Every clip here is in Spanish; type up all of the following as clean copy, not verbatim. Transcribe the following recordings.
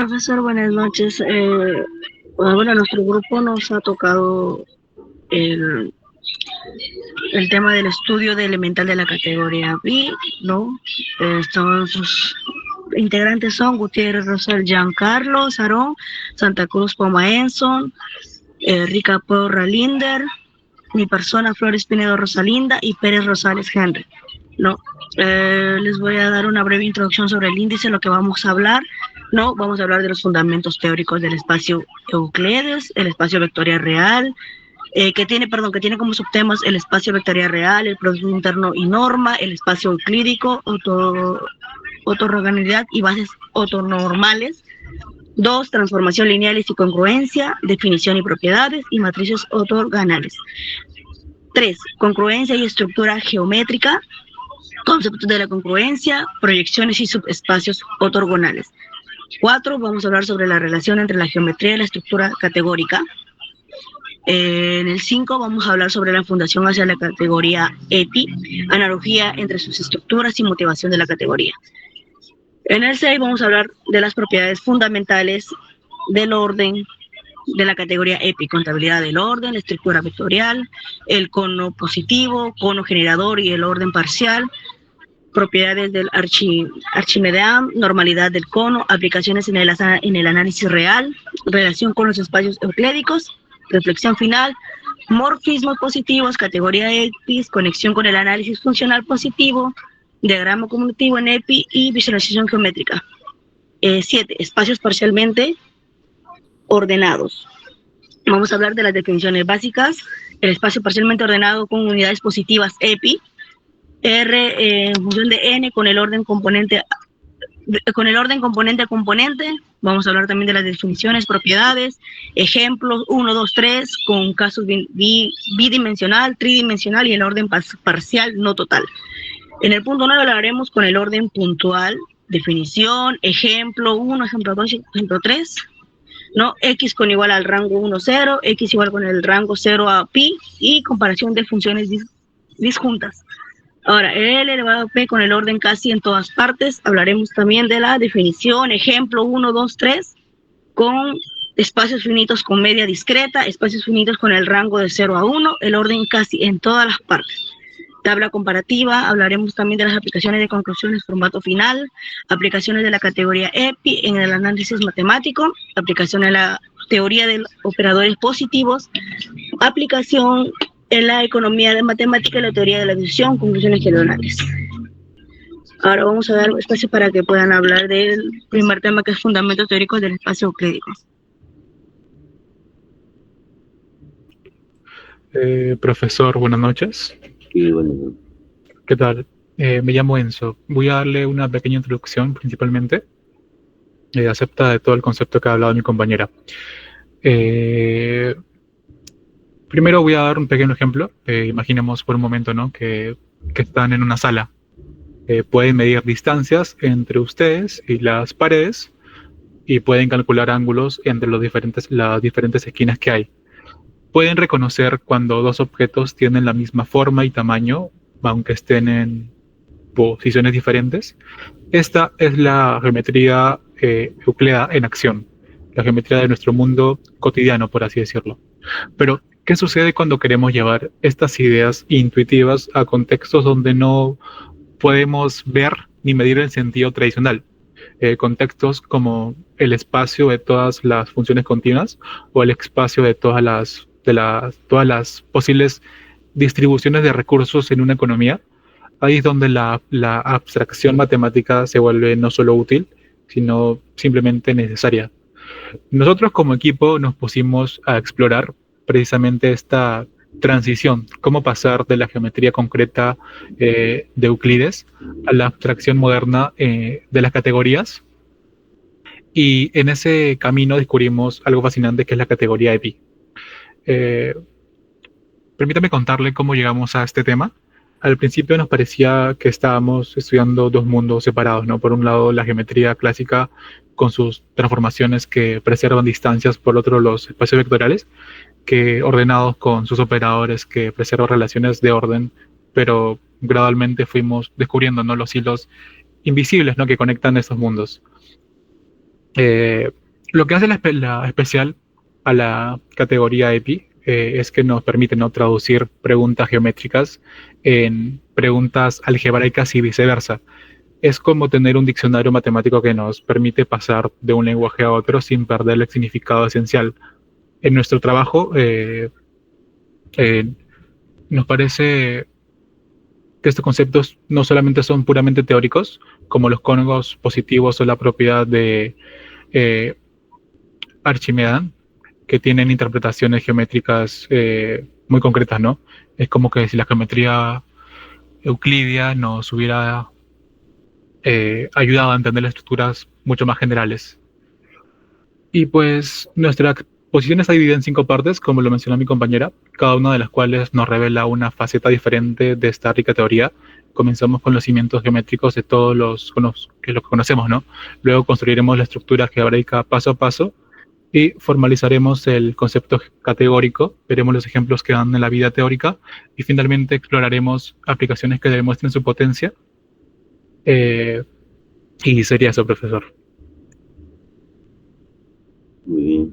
Profesor, buenas noches. Bueno, nuestro grupo nos ha tocado el, el tema del estudio de elemental de la categoría B, ¿no? Sus integrantes son Gutiérrez Rosal Giancarlo Sarón, Santa Cruz Poma Enson, Rica Porra Linder, mi persona Flores Pinedo Rosalinda y Pérez Rosales Henry, ¿no? Les voy a dar una breve introducción sobre el índice, lo que vamos a hablar, ¿no? Vamos a hablar de los fundamentos teóricos del espacio Euclides, el espacio vectorial real, que tiene como subtemas el espacio vectorial real, el producto interno y norma, el espacio euclídico, otorganalidad y bases ortonormales. 2. Transformación lineales y congruencia, definición y propiedades y matrices ortogonales. 3. Congruencia y estructura geométrica, conceptos de la congruencia, proyecciones y subespacios ortogonales. 4. Vamos a hablar sobre la relación entre la geometría y la estructura categórica. En el 5 vamos a hablar sobre la fundación hacia la categoría EPI, analogía entre sus estructuras y motivación de la categoría. En el 6 vamos a hablar de las propiedades fundamentales del orden de la categoría EPI, contabilidad del orden, la estructura vectorial, el cono positivo, cono generador y el orden parcial, propiedades del Archimedean, normalidad del cono, aplicaciones en el análisis real, relación con los espacios euclídicos, reflexión final, morfismos positivos, categoría EPI, conexión con el análisis funcional positivo, diagrama comunitivo en EPI y visualización geométrica. 7. Espacios parcialmente ordenados. Vamos a hablar de las definiciones básicas. El espacio parcialmente ordenado con unidades positivas EPI, R en función de N con el orden componente a componente. Vamos a hablar también de las definiciones, propiedades, ejemplos 1, 2, 3 con casos bidimensional, tridimensional y el orden parcial no total. En el punto 9 hablaremos con el orden puntual, definición, ejemplo 1, ejemplo 2, ejemplo 3, ¿no? X con igual al rango 1, 0, X igual con el rango 0 a pi y comparación de funciones disjuntas. Ahora, L elevado a P con el orden casi en todas partes. Hablaremos también de la definición, ejemplo 1, 2, 3, con espacios finitos con media discreta, espacios finitos con el rango de 0 a 1, el orden casi en todas las partes. Tabla comparativa, hablaremos también de las aplicaciones de conclusiones formato final, aplicaciones de la categoría EPI en el análisis matemático, aplicación a la teoría de operadores positivos, aplicación en la economía de matemática y la teoría de la decisión, conclusiones generales. Ahora vamos a dar espacio para que puedan hablar del primer tema, que es fundamentos teóricos del espacio euclídico. Profesor, buenas noches. Sí, bueno. ¿Qué tal? Me llamo Enzo. Voy a darle una pequeña introducción principalmente, acerca de todo el concepto que ha hablado mi compañera. Primero voy a dar un pequeño ejemplo. Imaginemos por un momento, ¿no?, que están en una sala. Pueden medir distancias entre ustedes y las paredes y pueden calcular ángulos entre las diferentes esquinas que hay. Pueden reconocer cuando dos objetos tienen la misma forma y tamaño, aunque estén en posiciones diferentes. Esta es la geometría euclídea en acción, la geometría de nuestro mundo cotidiano, por así decirlo. Pero, ¿qué sucede cuando queremos llevar estas ideas intuitivas a contextos donde no podemos ver ni medir el sentido tradicional? Contextos como el espacio de todas las funciones continuas o el espacio de todas las posibles distribuciones de recursos en una economía. Ahí es donde la abstracción matemática se vuelve no solo útil, sino simplemente necesaria. Nosotros como equipo nos pusimos a explorar precisamente esta transición, cómo pasar de la geometría concreta de Euclides a la abstracción moderna de las categorías. Y en ese camino descubrimos algo fascinante, que es la categoría EPI. Permítame contarle cómo llegamos a este tema. Al principio nos parecía que estábamos estudiando dos mundos separados, ¿no? Por un lado, la geometría clásica con sus transformaciones que preservan distancias, por otro, los espacios vectoriales, que ordenados con sus operadores que preservan relaciones de orden, pero gradualmente fuimos descubriendo, ¿no?, los hilos invisibles, ¿no?, que conectan estos mundos. Lo que hace la especial a la categoría EPI es que nos permite, ¿no?, traducir preguntas geométricas en preguntas algebraicas y viceversa. Es como tener un diccionario matemático que nos permite pasar de un lenguaje a otro sin perder el significado esencial. En nuestro trabajo eh, nos parece que estos conceptos no solamente son puramente teóricos, como los códigos positivos o la propiedad de eh, Archimedes, que tienen interpretaciones geométricas muy concretas, ¿no? Es como que si la geometría euclidia nos hubiera ayudado a entender las estructuras mucho más generales. Y pues nuestra exposición está dividida en 5 partes, como lo mencionó mi compañera, cada una de las cuales nos revela una faceta diferente de esta rica teoría. Comenzamos con los cimientos geométricos de todos lo que conocemos, ¿no? Luego construiremos la estructura algebraica paso a paso y formalizaremos el concepto categórico, veremos los ejemplos que dan en la vida teórica y finalmente exploraremos aplicaciones que demuestren su potencia. Y sería eso, profesor. Muy bien.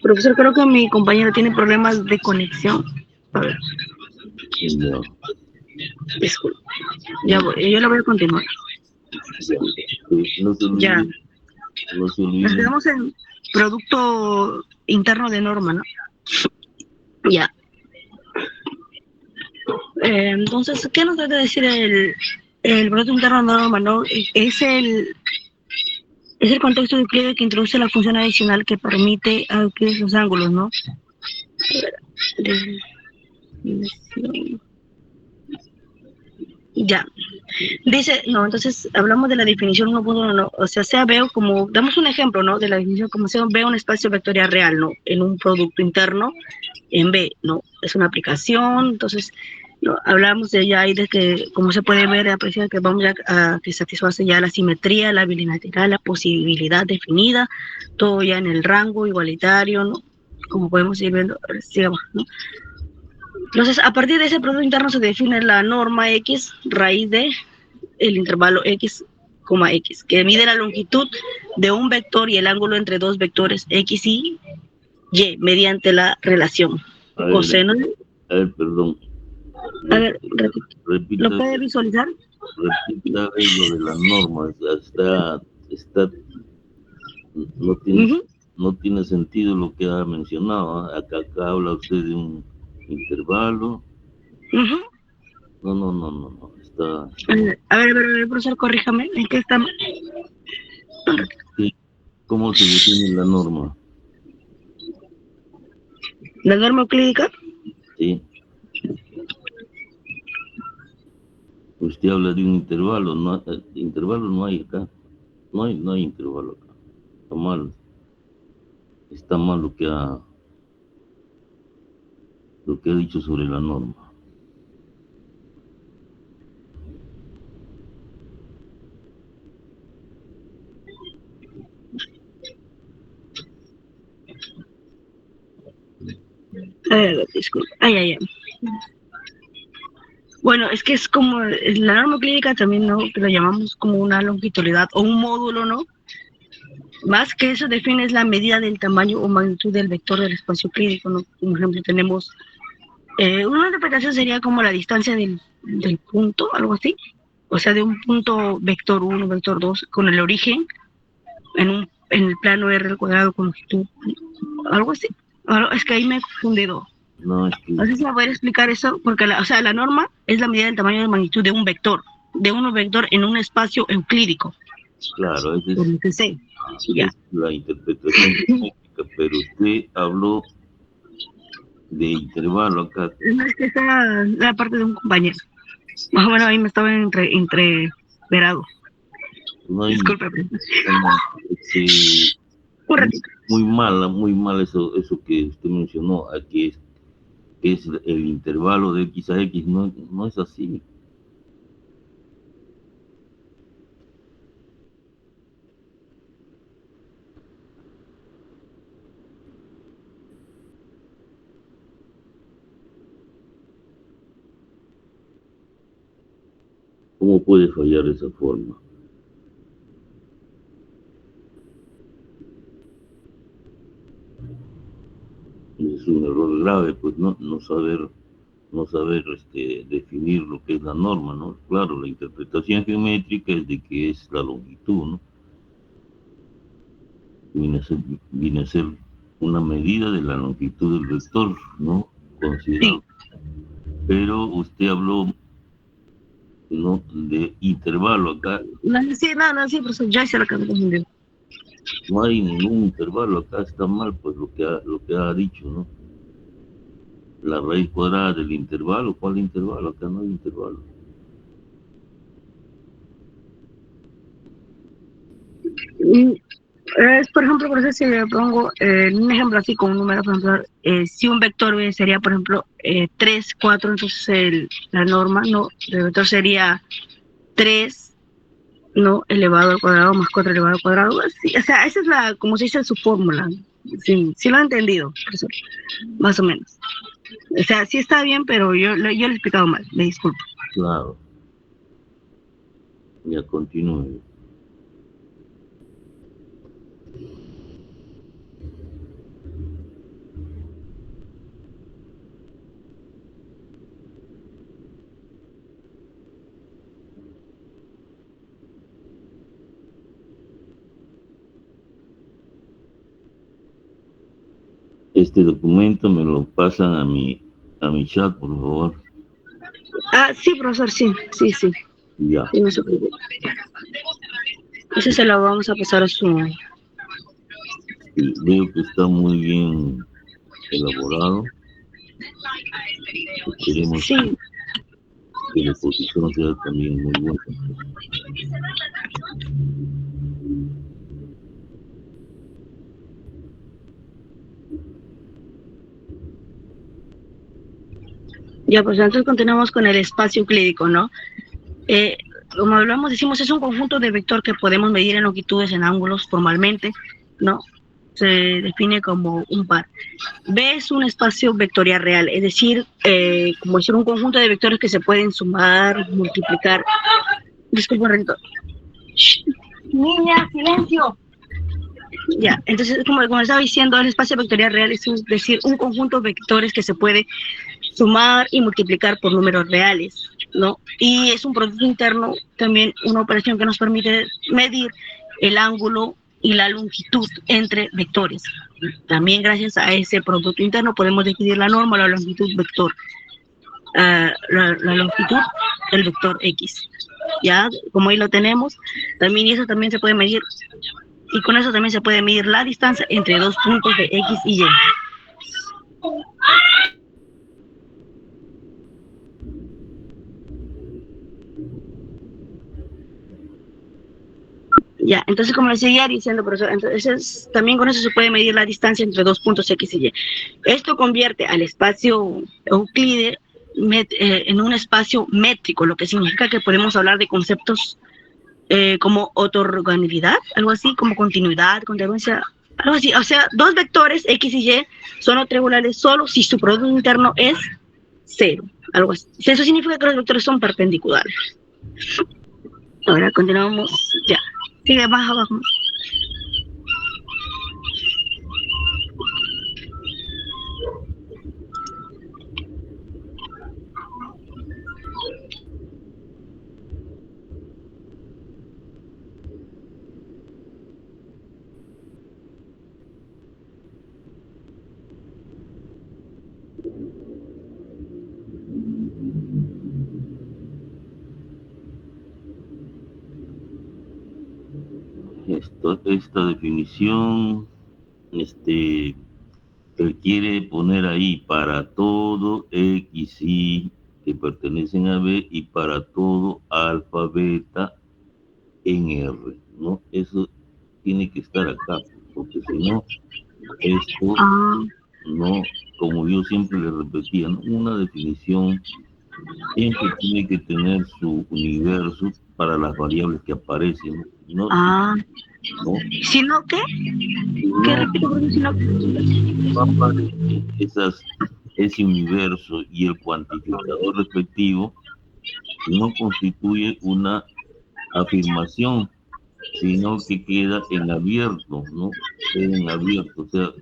Profesor, creo que mi compañero tiene problemas de conexión. A ver, Ya, disculpe. Ya voy, yo la voy a continuar. ya. No se Ya, olviden, no se nos olviden. quedamos en producto interno de norma, ¿no? Ya. Entonces, ¿qué nos trata de decir el producto interno de norma, no? Es el contexto de Euclides que introduce la función adicional que permite a Euclides los ángulos, ¿no? Ya. Dice, no, entonces hablamos de la definición 1.1, ¿no? O sea, veo como, damos un ejemplo, ¿no? De la definición, como sea, veo un espacio vectorial real, ¿no? En un producto interno, en B, ¿no? Es una aplicación, entonces, ¿no? Hablamos de ya ahí de que, como se puede ver, apreciar que vamos ya a que satisface ya la simetría, la bilateral, la posibilidad definida, todo ya en el rango igualitario, ¿no? Como podemos ir viendo, sigamos, ¿no? Entonces, a partir de ese producto interno se define la norma X raíz de el intervalo X, X, que mide la longitud de un vector y el ángulo entre dos vectores X y Y mediante la relación coseno. A ver, perdón. A ver, Repita, ¿lo puede visualizar? repita lo de la norma. Está, no tiene, no tiene sentido lo que ha mencionado. Acá habla usted de un intervalo. No. A ver, profesor, corríjame. ¿En qué está? ¿Cómo se define la norma? ¿La norma euclídica? Sí. Usted habla de un intervalo, intervalo no hay acá, no hay intervalo acá, está mal lo que ha dicho sobre la norma. Disculpa. Ay. Bueno, es que es como la norma clínica también, ¿no? Que lo llamamos como una longitudinalidad o un módulo, ¿no? Más que eso define es la medida del tamaño o magnitud del vector del espacio clínico, ¿no? Como ejemplo tenemos, una interpretación sería como la distancia del punto, algo así. O sea, de un punto vector 1, vector 2, con el origen en el plano r al cuadrado con longitud, algo así. Ahora, es que ahí me he confundido. No, es que, No sé si me voy a explicar eso, porque la norma es la medida del tamaño de magnitud de un vector en un espacio euclídico. claro, esa Por lo que sé. Ya. es la interpretación geométrica, pero usted habló de intervalo acá. No, es que está la parte de un compañero. Más o menos ahí me estaba entreverado. No hay, Disculpe. este, Un ratito. muy mal eso que usted mencionó, aquí es el intervalo de X a X, no es así. ¿Cómo puede fallar de esa forma? Es un error grave, pues no saber definir lo que es la norma, ¿no? Claro, la interpretación geométrica es de que es la longitud, ¿no? Viene a ser una medida de la longitud del vector, ¿no? Considerado. Sí. Pero usted habló, ¿no?, de intervalo acá. Sí, profesor, ya se lo acabo de confundir. No hay ningún intervalo acá, está mal, pues lo que ha dicho, ¿no? La raíz cuadrada del intervalo, ¿cuál intervalo? Acá no hay intervalo. Por ejemplo, por eso si le pongo un ejemplo así con un número, por ejemplo, si un vector sería, por ejemplo, 3, 4, entonces la norma, ¿no? El vector sería 3, ¿no? Elevado al cuadrado más 4 elevado al cuadrado. Así, o sea, esa es como se dice su fórmula. Sí lo he entendido, profesor, más o menos. O sea, sí está bien, pero yo le he explicado mal, me disculpo. Claro. Ya continúe. Este documento me lo pasan a mi chat, por favor. Sí, profesor, sí. Ya. Sí, no se preocupe. Ese se lo vamos a pasar a su... Sí, veo que está muy bien elaborado. Esperemos Sí. que la exposición sea también muy buena. Ya, pues entonces continuamos con el espacio euclídico, ¿no? Como hablamos, decimos, es un conjunto de vector que podemos medir en longitudes, en ángulos formalmente, ¿no? Se define como un par. B es un espacio vectorial real, es decir, como decir un conjunto de vectores que se pueden sumar, multiplicar. Disculpa un ratito. Niña, silencio. Ya, entonces, como estaba diciendo, el espacio vectorial real es decir, un conjunto de vectores que se puede sumar y multiplicar por números reales, ¿no? Y es un producto interno, también una operación que nos permite medir el ángulo y la longitud entre vectores. También gracias a ese producto interno podemos definir la norma, la longitud vector, la longitud del vector X. Ya, como ahí lo tenemos, también eso también se puede medir, y con eso también se puede medir la distancia entre dos puntos de X y Y. Ya, entonces como le seguía diciendo, profesor, entonces también con eso se puede medir la distancia entre dos puntos X y Y. Esto convierte al espacio Euclides en un espacio métrico, lo que significa que podemos hablar de conceptos como ortogonalidad, algo así, como continuidad, congruencia, algo así. O sea, dos vectores X y Y son ortogonales solo si su producto interno es cero, algo así. Eso significa que los vectores son perpendiculares. Ahora continuamos, ya. Sigue más abajo. Esta definición requiere poner ahí para todo X, Y que pertenecen a B y para todo alfa, beta en R, ¿no? Eso tiene que estar acá, porque si no, esto no, como yo siempre le repetía, ¿no? Una definición siempre tiene que tener su universo para las variables que aparecen, ¿no? ¿No? ¿Si no qué? ¿Qué repito? Si no, no aparece ese universo y el cuantificador respectivo, no constituye una afirmación, sino que queda en abierto, ¿no? Queda en abierto, o sea,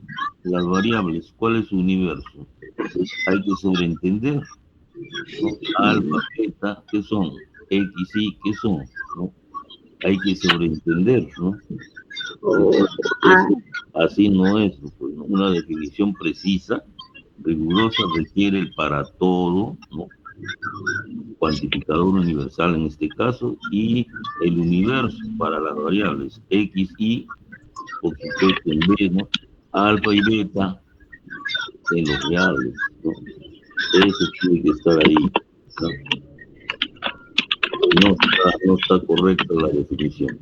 las variables, ¿cuál es su universo? Pues hay que sobreentender, ¿no? Alfa, beta, ¿qué son? X, Y, ¿qué son? ¿No? Hay que sobreentender, ¿no? Así no es, pues, ¿no? Una definición precisa, rigurosa, requiere el para todo, ¿no? Cuantificador universal en este caso, y el universo para las variables X, Y, por supuesto en B, ¿no? Alfa y beta de los reales, ¿no? Eso tiene que estar ahí, ¿no? No está correcta la definición.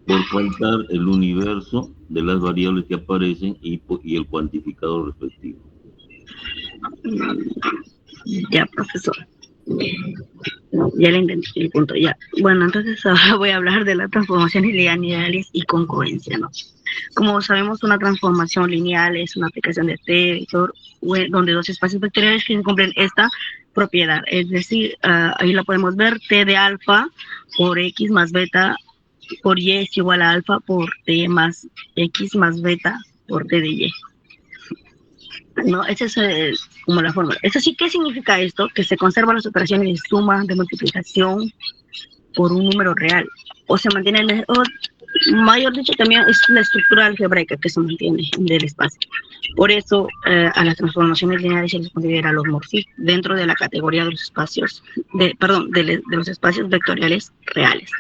Por faltar el universo de las variables que aparecen y el cuantificador respectivo. Ya, profesor. Ya le entendí el punto, ya. Bueno, entonces ahora voy a hablar de las transformaciones lineales y congruencia, ¿no? Como sabemos, una transformación lineal es una aplicación de T vector donde dos espacios vectoriales que cumplen esta propiedad. Es decir, ahí la podemos ver, T de alfa por X más beta por Y es igual a alfa por T más X más beta por T de Y. No, esa es como la fórmula. Eso sí, ¿qué significa esto? Que se conservan las operaciones de suma, de multiplicación por un número real. O se mantiene, o mayor dicho, también es la estructura algebraica que se mantiene del espacio. Por eso, a las transformaciones lineales se les considera logomorfismo dentro de la categoría de los espacios, de los espacios vectoriales reales.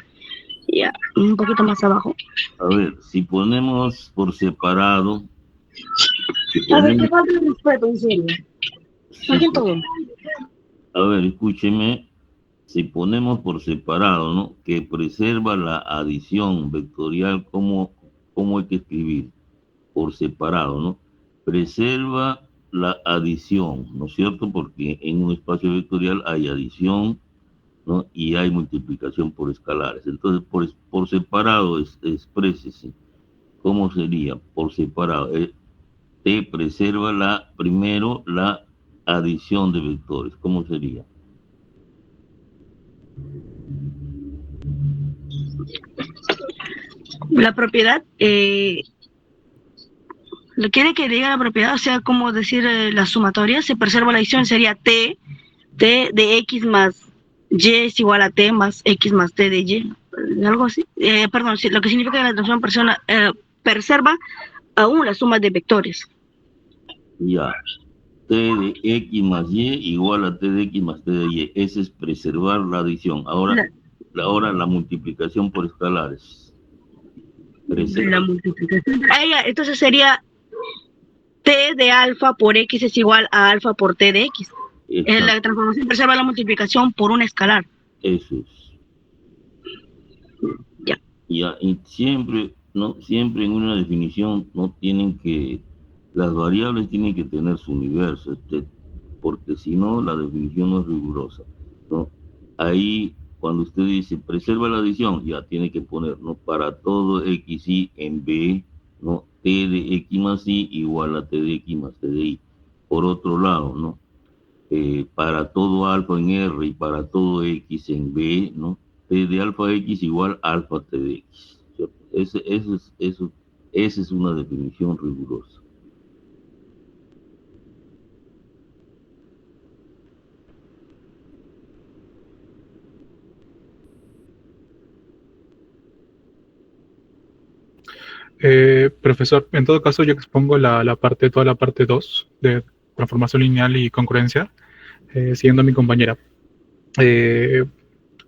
Ya, un poquito más abajo. A ver, si ponemos por separado. A ver, ¿qué falta de respeto, en serio? A ver, escúcheme. Si ponemos por separado, ¿no? Que preserva la adición vectorial, ¿cómo hay que escribir? Por separado, ¿no? Preserva la adición, ¿no es cierto? Porque en un espacio vectorial hay adición, ¿no? Y hay multiplicación por escalares. Entonces, por separado, exprésese. ¿Cómo sería? Por separado. Te preserva primero la adición de vectores. ¿Cómo sería? La propiedad, lo quiere que diga la propiedad, o sea, como decir la sumatoria, se preserva la adición, sería T de X más Y es igual a T más X más T de Y, algo así. Perdón, lo que significa que la transformación preserva aún la suma de vectores. Ya. T de X más Y igual a T de X más T de Y. Ese es preservar la adición. Ahora la multiplicación por escalares. La multiplicación. Entonces sería T de alfa por X es igual a alfa por T de X. La transformación preserva la multiplicación por un escalar. Eso es. Ya. Y siempre, ¿no? Siempre en una definición no tienen que, las variables tienen que tener su universo, porque si no, la definición no es rigurosa, ¿no? Ahí, cuando usted dice preserva la adición, ya tiene que poner, ¿no? Para todo xy en B, ¿no? T de x más y igual a T de x más T de y. Por otro lado, ¿no? Para todo alfa en R y para todo x en B, ¿no? T de alfa x igual alfa T de x. ¿Cierto? Esa es una definición rigurosa. Profesor, en todo caso yo expongo toda la parte 2 de transformación lineal y concurrencia, siguiendo a mi compañera.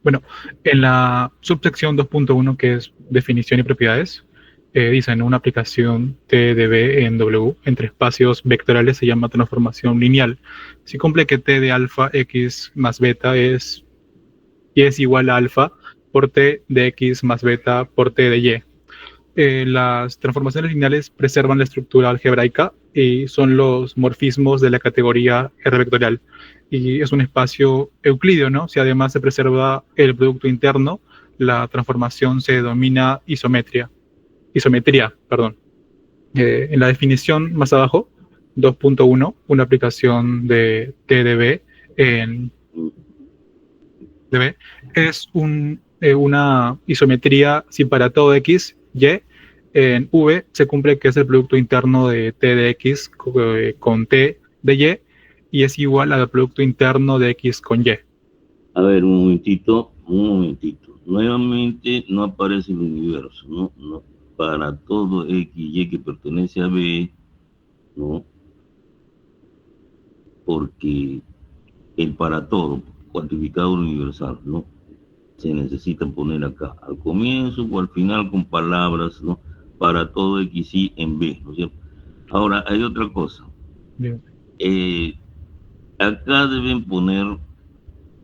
Bueno, en la subsección 2.1, que es definición y propiedades, dicen una aplicación T de B en W entre espacios vectoriales se llama transformación lineal. Si cumple que T de alfa x más beta es igual a alfa por T de x más beta por T de y. Las transformaciones lineales preservan la estructura algebraica y son los morfismos de la categoría R vectorial. Y es un espacio euclídeo, ¿no? Si además se preserva el producto interno, la transformación se denomina isometría, perdón. En la definición más abajo, 2.1, una aplicación de TDB en DB es una isometría si para todo x, y en V se cumple que es el producto interno de T de X con T de Y es igual al producto interno de X con Y. A ver, un momentito. Nuevamente no aparece el universo, ¿no? No. Para todo X y Y que pertenece a B, ¿no? Porque el para todo, cuantificador universal, ¿no? Se necesita poner acá al comienzo o al final con palabras, ¿no? Para todo X y en B, ¿no es cierto? Ahora, hay otra cosa. Bien. Acá deben poner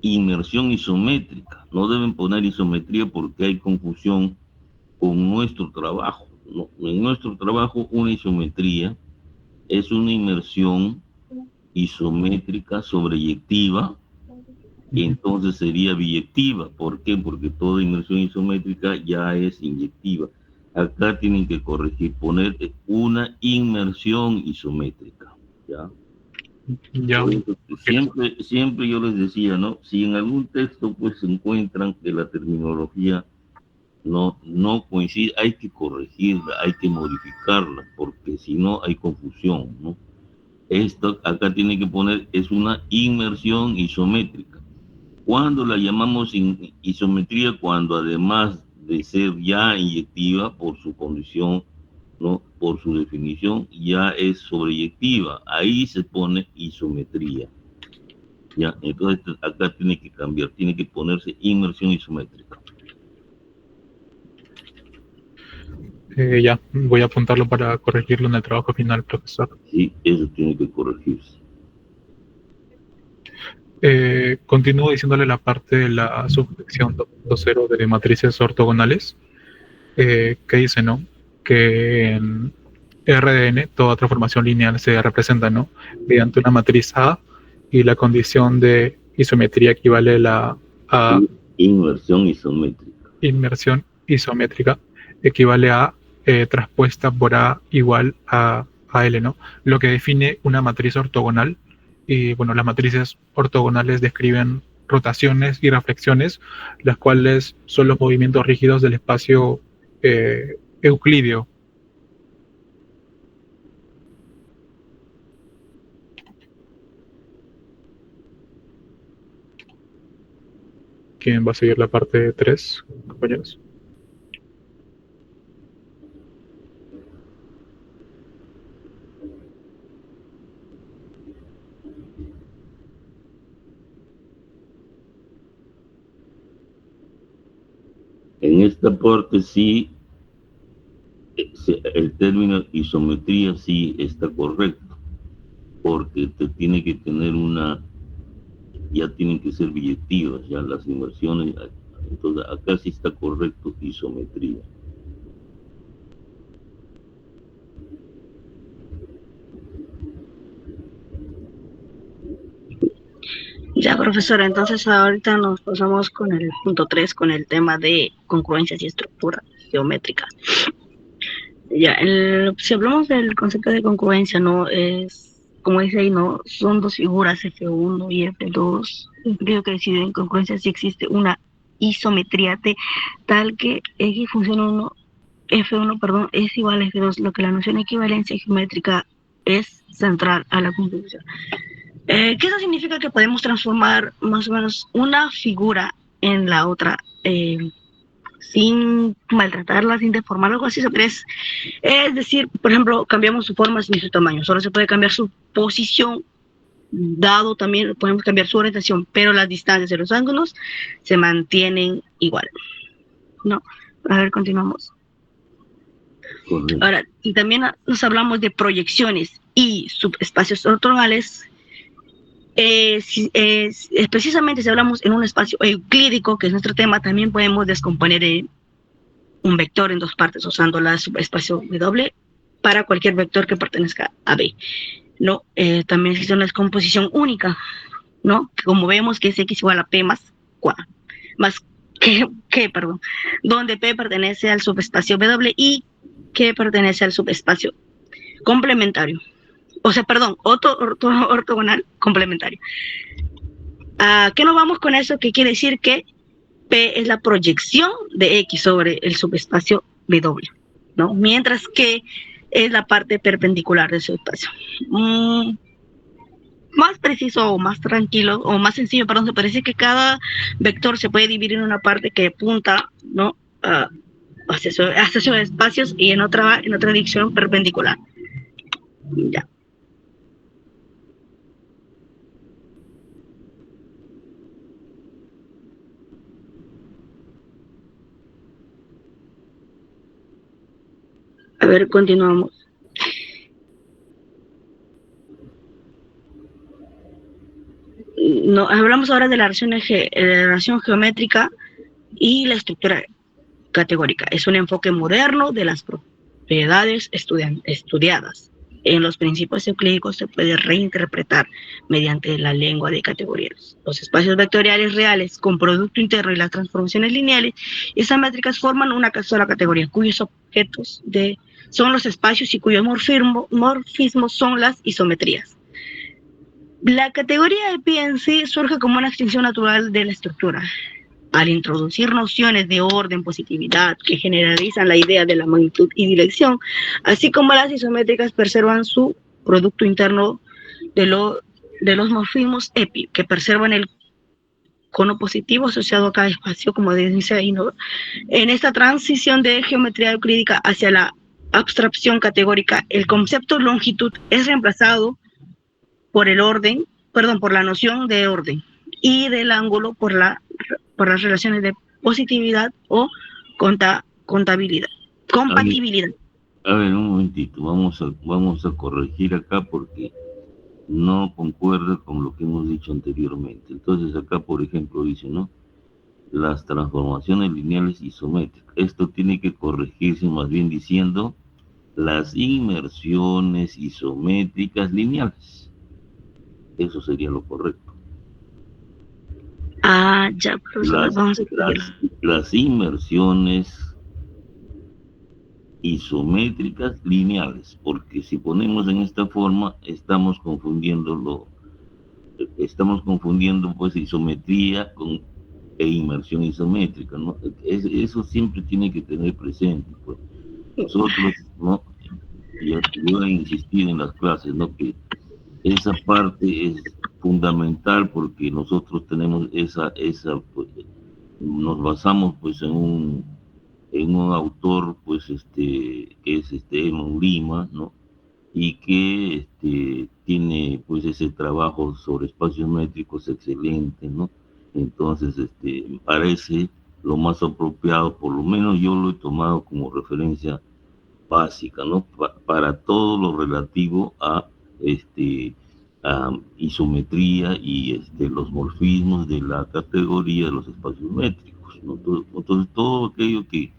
inmersión isométrica, no deben poner isometría porque hay confusión con nuestro trabajo, ¿no? En nuestro trabajo una isometría es una inmersión isométrica sobreyectiva, y entonces sería biyectiva. ¿Por qué? Porque toda inmersión isométrica ya es inyectiva. Acá tienen que corregir, poner una inmersión isométrica, ¿ya? Ya. Siempre yo les decía, ¿no? Si en algún texto pues se encuentran que la terminología no coincide, hay que corregirla, hay que modificarla, porque si no hay confusión, ¿no? Esto acá tiene que poner, es una inmersión isométrica. ¿Cuándo la llamamos isometría? Cuando además de ser ya inyectiva por su condición, ¿no? Por su definición, ya es sobreyectiva. Ahí se pone isometría. Ya, entonces acá tiene que cambiar, tiene que ponerse inmersión isométrica. Ya, voy a apuntarlo para corregirlo en el trabajo final, profesor. Sí, eso tiene que corregirse. Continúo diciéndole la parte de la subsección 2.0 de matrices ortogonales, que dice, ¿no? Que en RDN toda transformación lineal se representa, ¿no? Mediante una matriz A y la condición de isometría equivale a inmersión isométrica. Inmersión isométrica equivale a traspuesta por A igual a L, ¿no? Lo que define una matriz ortogonal. Y bueno, las matrices ortogonales describen rotaciones y reflexiones, las cuales son los movimientos rígidos del espacio euclídeo. ¿Quién va a seguir la parte 3, compañeros? En esta parte sí, el término isometría sí está correcto, porque te tiene que tener una ya tienen que ser billetivas, ya las inversiones. Entonces acá sí está correcto isometría. Ya, profesora, entonces ahorita nos pasamos con el punto 3, con el tema de congruencias y estructura geométrica. Ya, si hablamos del concepto de congruencia, ¿no? Es, como dice ahí, ¿no? Son dos figuras, F1 y F2. Creo que deciden congruencia si existe una isometría T tal que X función 1, F1, perdón, es igual a F2, lo que la noción de equivalencia geométrica es central a la conclusión. Que eso significa que podemos transformar más o menos una figura en la otra sin maltratarla, sin deformarla, algo así. Es decir, por ejemplo, cambiamos su forma ni su tamaño, solo se puede cambiar su posición, dado también podemos cambiar su orientación, pero las distancias de los ángulos se mantienen igual, ¿no? A ver, continuamos. Correcto. Ahora, y también nos hablamos de proyecciones y subespacios ortogonales. Precisamente si hablamos en un espacio euclídico, que es nuestro tema, también podemos descomponer un vector en dos partes usando la subespacio W para cualquier vector que pertenezca a B, ¿no? También existe una descomposición única, ¿no? Que como vemos que es X igual a P más perdón, donde P pertenece al subespacio W y Q pertenece al subespacio complementario. O sea, perdón, ortogonal complementario. ¿A qué nos vamos con eso? Que quiere decir que P es la proyección de X sobre el subespacio W, ¿no? Mientras que es la parte perpendicular del subespacio. Más preciso o más tranquilo o más sencillo, perdón, se parece que cada vector se puede dividir en una parte que apunta, ¿no? Hacia sus espacios y en otra dirección perpendicular. Ya. A ver, continuamos. No, hablamos ahora de la relación geométrica y la estructura categórica. Es un enfoque moderno de las propiedades estudiadas. En los principios euclídicos se puede reinterpretar mediante la lengua de categorías. Los espacios vectoriales reales con producto interno y las transformaciones lineales, esas métricas forman una sola categoría, cuyos objetos son los espacios y cuyos morfismos son las isometrías. La categoría de pi en sí surge como una extensión natural de la estructura, al introducir nociones de orden, positividad, que generalizan la idea de la magnitud y dirección, así como las isométricas preservan su producto interno de los morfismos epi, que preservan el cono positivo asociado a cada espacio, como dice ahí, ¿no? En esta transición de geometría euclídica hacia la abstracción categórica, el concepto longitud es reemplazado por la noción de orden, y del ángulo por las relaciones de positividad o compatibilidad. A ver, un momentito, vamos a corregir acá porque no concuerda con lo que hemos dicho anteriormente. Entonces acá, por ejemplo, dice, ¿no? Las transformaciones lineales isométricas. Esto tiene que corregirse más bien diciendo las inmersiones isométricas lineales. Eso sería lo correcto. Ya, profesor, vamos a las inmersiones isométricas lineales, porque si ponemos en esta forma estamos confundiendo pues isometría e inmersión isométrica, ¿no? Eso siempre tiene que tener presente, pues. Nosotros, ¿no? Yo he insistido en las clases, ¿no? Que esa parte es fundamental porque nosotros tenemos pues, nos basamos pues en un autor pues que es Edmond Lima, ¿no? Y que tiene pues ese trabajo sobre espacios métricos excelente, ¿no? Entonces parece lo más apropiado, por lo menos yo lo he tomado como referencia básica, ¿no? Para todo lo relativo a isometría y los morfismos de la categoría de los espacios métricos, ¿no? Entonces, todo aquello que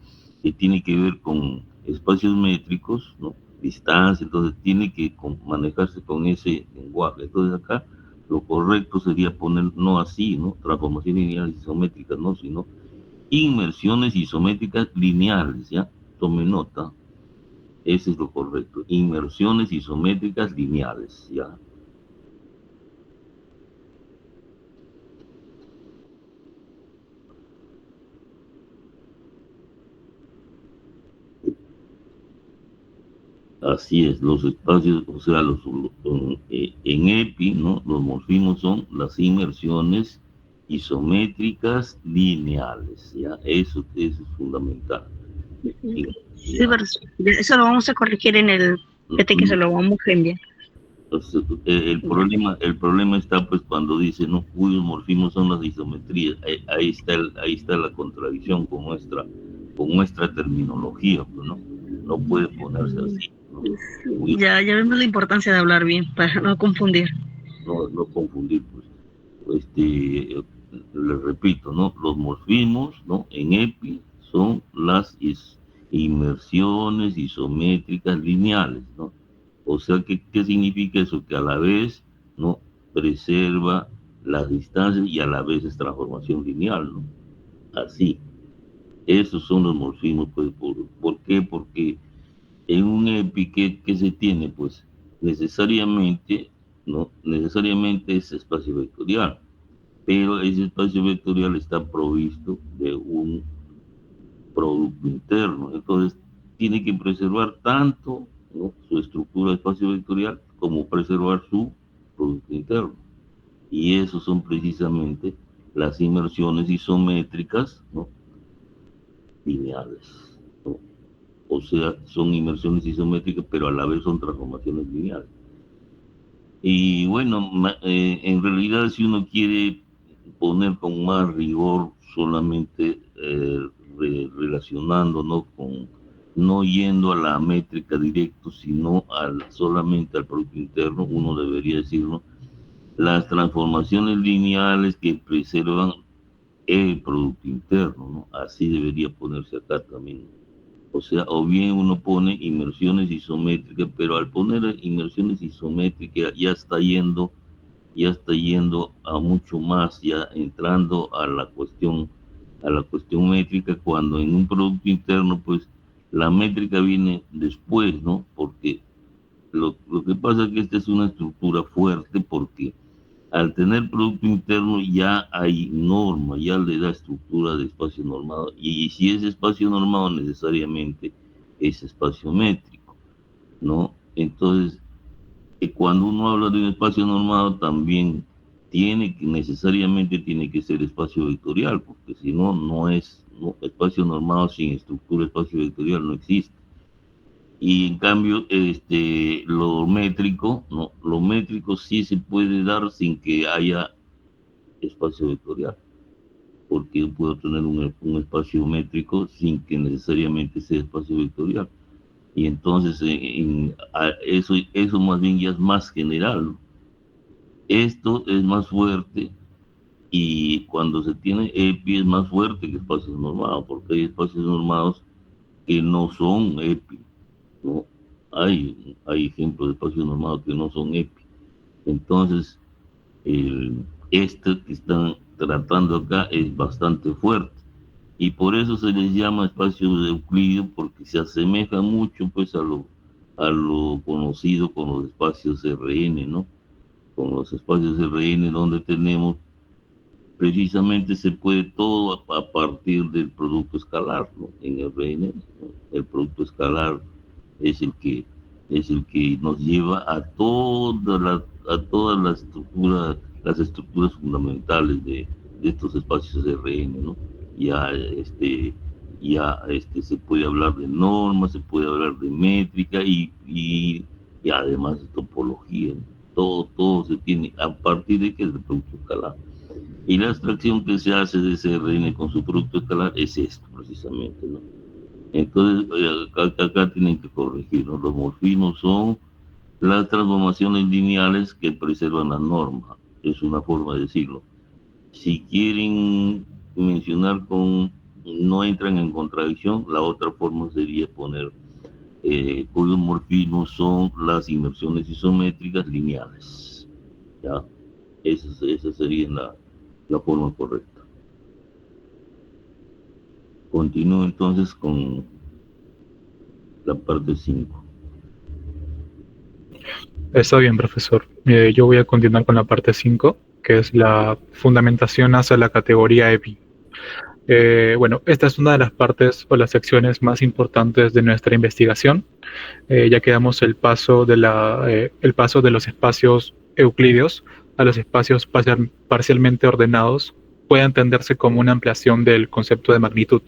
tiene que ver con espacios métricos, ¿no? Distancia, entonces tiene que manejarse con ese lenguaje. Entonces acá lo correcto sería poner no así, ¿no? Transformaciones lineales isométricas, no, sino inmersiones isométricas lineales, ¿ya? Tome nota, ese es lo correcto, inmersiones isométricas lineales, ¿ya? Así es, los espacios, o sea, en EPI, ¿no? Los morfismos son las inmersiones isométricas lineales, ¿ya? Eso es fundamental. Sí, pero eso lo vamos a corregir en el PT, que se lo vamos a enviar. Entonces, el problema está pues cuando dice, ¿no? Cuyos morfismos son las isometrías. Ahí está la contradicción con nuestra terminología, pues, ¿no? No puede ponerse así, ¿no? Ya vemos la importancia de hablar bien para no confundir. No confundir, pues. Les repito, ¿no? Los morfismos, ¿no? En EPI son las inmersiones isométricas lineales, ¿no? O sea, ¿qué significa eso? Que a la vez, ¿no? Preserva las distancias y a la vez es transformación lineal, ¿no? Así. Esos son los morfismos, pues, ¿por qué? Porque en un EPI, ¿qué se tiene? Pues necesariamente, ¿no? Necesariamente es espacio vectorial, pero ese espacio vectorial está provisto de un producto interno. Entonces, tiene que preservar tanto, ¿no? Su estructura de espacio vectorial como preservar su producto interno. Y esos son precisamente las inmersiones isométricas, ¿no? Lineales, ¿no? O sea, son inmersiones isométricas, pero a la vez son transformaciones lineales. Y bueno, en realidad si uno quiere poner con más rigor, solamente relacionando, ¿no? No yendo a la métrica directo, sino solamente al producto interno, uno debería decirlo, las transformaciones lineales que preservan el producto interno, ¿no? Así debería ponerse acá también. O sea, o bien uno pone inmersiones isométricas, pero al poner inmersiones isométricas ya está yendo a mucho más, ya entrando a la cuestión métrica, cuando en un producto interno, pues la métrica viene después, ¿no? Porque lo que pasa es que esta es una estructura fuerte, porque al tener producto interno ya hay norma, ya le da estructura de espacio normado, y si es espacio normado necesariamente es espacio métrico, ¿no? Entonces, cuando uno habla de un espacio normado también necesariamente tiene que ser espacio vectorial, porque si no, espacio normado sin estructura espacio vectorial no existe. Y en cambio, lo métrico, ¿no? Lo métrico sí se puede dar sin que haya espacio vectorial, porque yo puedo tener un espacio métrico sin que necesariamente sea espacio vectorial. Y entonces eso más bien ya es más general, ¿no? Esto es más fuerte, y cuando se tiene EPI es más fuerte que espacios normados, porque hay espacios normados que no son EPI, ¿no? Hay ejemplos de espacios normados que no son EPI. Entonces, este que están tratando acá es bastante fuerte. Y por eso se les llama espacio de Euclidio, porque se asemeja mucho pues a lo conocido con los espacios RN, ¿no? Con los espacios RN donde tenemos, precisamente se puede todo a partir del producto escalar, ¿no? En RN, ¿no? El producto escalar es el que nos lleva a todas las estructuras fundamentales de estos espacios RN, ¿no? Ya se puede hablar de normas, se puede hablar de métrica y además de topología, ¿no? Todo se tiene a partir de que es el producto escalar. Y la abstracción que se hace de ese RN con su producto escalar es esto precisamente, ¿no? Entonces, acá tienen que corregir, ¿no? Los morfismos son las transformaciones lineales que preservan la norma, es una forma de decirlo. Si quieren mencionar con no entran en contradicción, la otra forma sería poner cuyos morfismos son las inversiones isométricas lineales. ¿Ya? Esa sería la forma correcta. Continúo entonces con la parte 5. Está bien, profesor. Yo voy a continuar con la parte 5, que es la fundamentación hacia la categoría EPI. Bueno, esta es una de las partes o las secciones más importantes de nuestra investigación, ya que damos el paso de los espacios euclídeos a los espacios parcialmente ordenados. Puede entenderse como una ampliación del concepto de magnitud.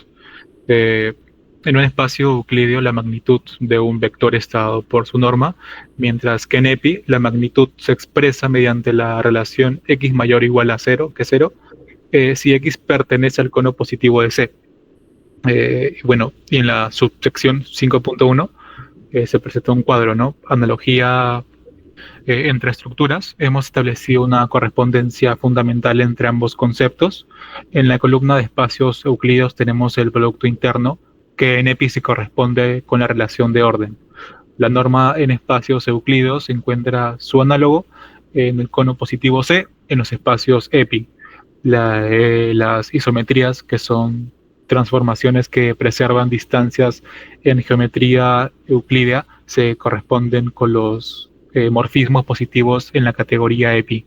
En un espacio euclídeo, la magnitud de un vector está dado por su norma, mientras que en EPI la magnitud se expresa mediante la relación x mayor o igual a 0, que 0, si x pertenece al cono positivo de C. Bueno, y en la subsección 5.1 se presenta un cuadro, ¿no? Analogía entre estructuras. Hemos establecido una correspondencia fundamental entre ambos conceptos. En la columna de espacios euclídeos tenemos el producto interno, que en EPI se corresponde con la relación de orden. La norma en espacios euclídeos encuentra su análogo en el cono positivo C en los espacios EPI. Las isometrías, que son transformaciones que preservan distancias en geometría euclídea, se corresponden con los morfismos positivos en la categoría EPI.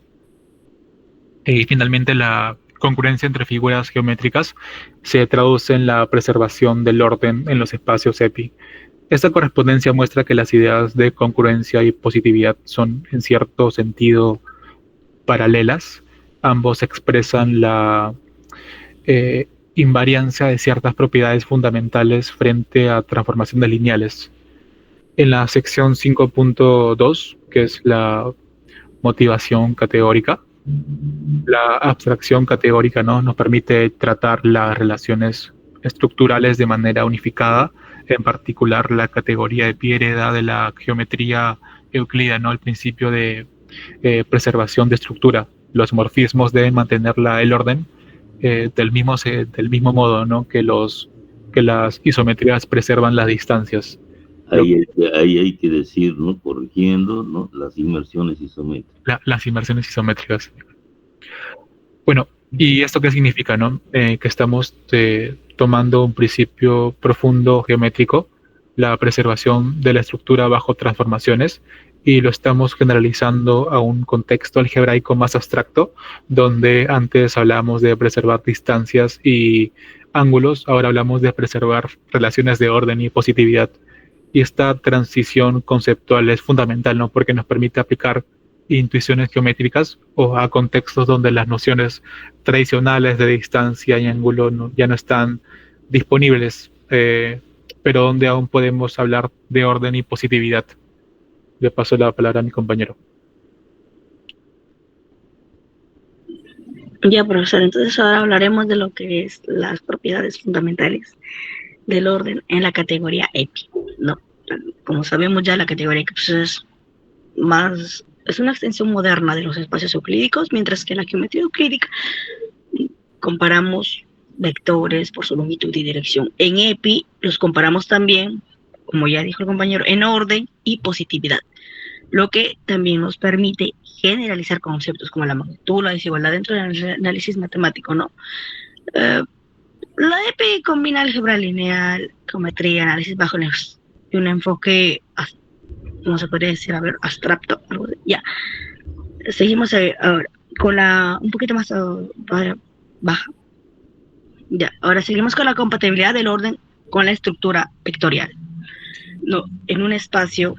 Y finalmente, la congruencia entre figuras geométricas se traduce en la preservación del orden en los espacios EPI. Esta correspondencia muestra que las ideas de congruencia y positividad son en cierto sentido paralelas. Ambos expresan la invariancia de ciertas propiedades fundamentales frente a transformaciones lineales. En la sección 5.2, que es la motivación categórica, la abstracción categórica, ¿no?, nos permite tratar las relaciones estructurales de manera unificada, en particular la categoría de EPI hereda de la geometría euclídea, ¿no?, el principio de preservación de estructura. Los morfismos deben mantener el orden del mismo modo, ¿no?, que las isometrías preservan las distancias. Ahí hay que decir, ¿no?, corrigiendo, ¿no?, las inmersiones isométricas. Las inmersiones isométricas. Bueno, ¿y esto qué significa, no? Que estamos tomando un principio profundo geométrico, la preservación de la estructura bajo transformaciones, y lo estamos generalizando a un contexto algebraico más abstracto, donde antes hablábamos de preservar distancias y ángulos, ahora hablamos de preservar relaciones de orden y positividad. Y esta transición conceptual es fundamental, ¿no?, porque nos permite aplicar intuiciones geométricas o a contextos donde las nociones tradicionales de distancia y ángulo ya no están disponibles, pero donde aún podemos hablar de orden y positividad. Le paso la palabra a mi compañero. Ya, profesor, entonces ahora hablaremos de lo que es las propiedades fundamentales del orden en la categoría EPI, ¿no? Como sabemos ya, la categoría EPI pues, es una extensión moderna de los espacios euclídicos, mientras que en la geometría euclídica comparamos vectores por su longitud y dirección. En EPI los comparamos también, como ya dijo el compañero, en orden y positividad, lo que también nos permite generalizar conceptos como la magnitud, la desigualdad dentro del análisis matemático, ¿no? La EPI combina álgebra lineal, geometría, análisis bajo un enfoque, ¿cómo se podría decir? A ver, abstracto. Ya. Seguimos ahora con un poquito más baja. Ya. Ahora seguimos con la compatibilidad del orden con la estructura vectorial. No, en un espacio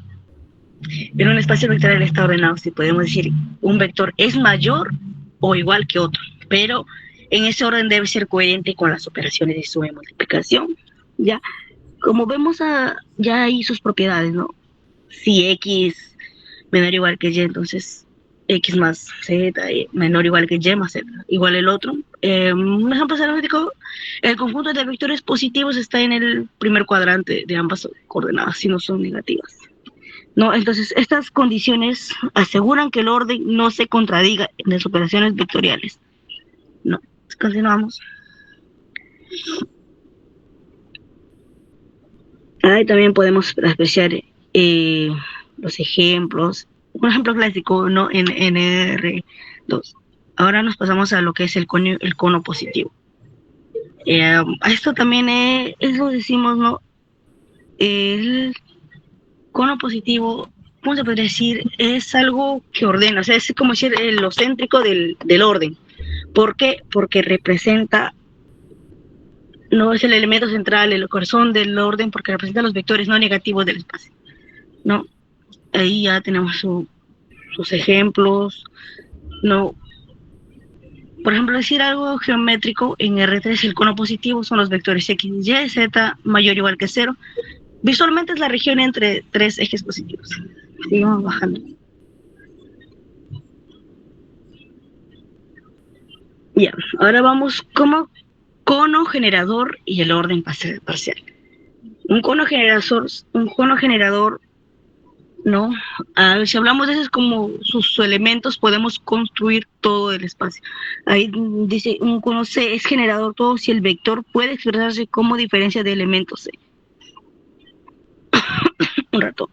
vectorial está ordenado, si podemos decir, un vector es mayor o igual que otro, pero en ese orden debe ser coherente con las operaciones de suma y multiplicación. Ya, como vemos, ya hay sus propiedades, ¿no? Si X menor o igual que Y, entonces X más Z menor o igual que Y más Z igual el otro. Un ejemplo analítico, el conjunto de vectores positivos está en el primer cuadrante de ambas coordenadas, si no son negativas. ¿no? Entonces, estas condiciones aseguran que el orden no se contradiga en las operaciones vectoriales. No, continuamos. Ahí también podemos apreciar los ejemplos. Un ejemplo clásico, ¿no? En NR2. Ahora nos pasamos a lo que es el cono positivo. A esto también eso decimos, ¿no? El cono positivo, ¿cómo se podría decir? Es algo que ordena, o sea, es como decir lo céntrico del orden. ¿Por qué? Porque representa, no es el elemento central, el corazón del orden, porque representa los vectores no negativos del espacio, ¿no? Ahí ya tenemos sus ejemplos, ¿no? Por ejemplo, decir algo geométrico en R3, el cono positivo son los vectores X, Y, Z, mayor o igual que 0. Visualmente es la región entre tres ejes positivos. Seguimos bajando. Ya, ahora vamos como cono generador y el orden parcial. Un cono generador, ¿no? Si hablamos de eso, es como sus elementos, podemos construir todo el espacio. Ahí dice, un cono C es generador todo si el vector puede expresarse como diferencia de elementos C. Un rato.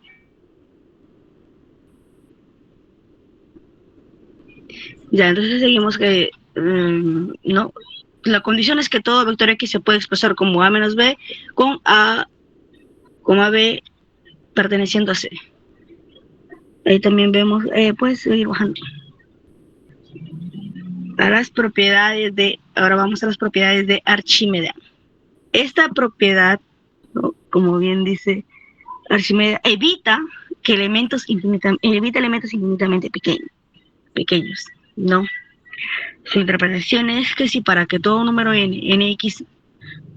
Ya, entonces seguimos que, no, la condición es que todo vector X se puede expresar como A menos B con A, B perteneciendo a C. Ahí también vemos, puedes seguir bajando. Ahora vamos a las propiedades de Arquímedes. Esta propiedad, ¿no? Como bien dice Arquímedes, evita elementos infinitamente pequeños, ¿no? Su interpretación es que si para que todo número nx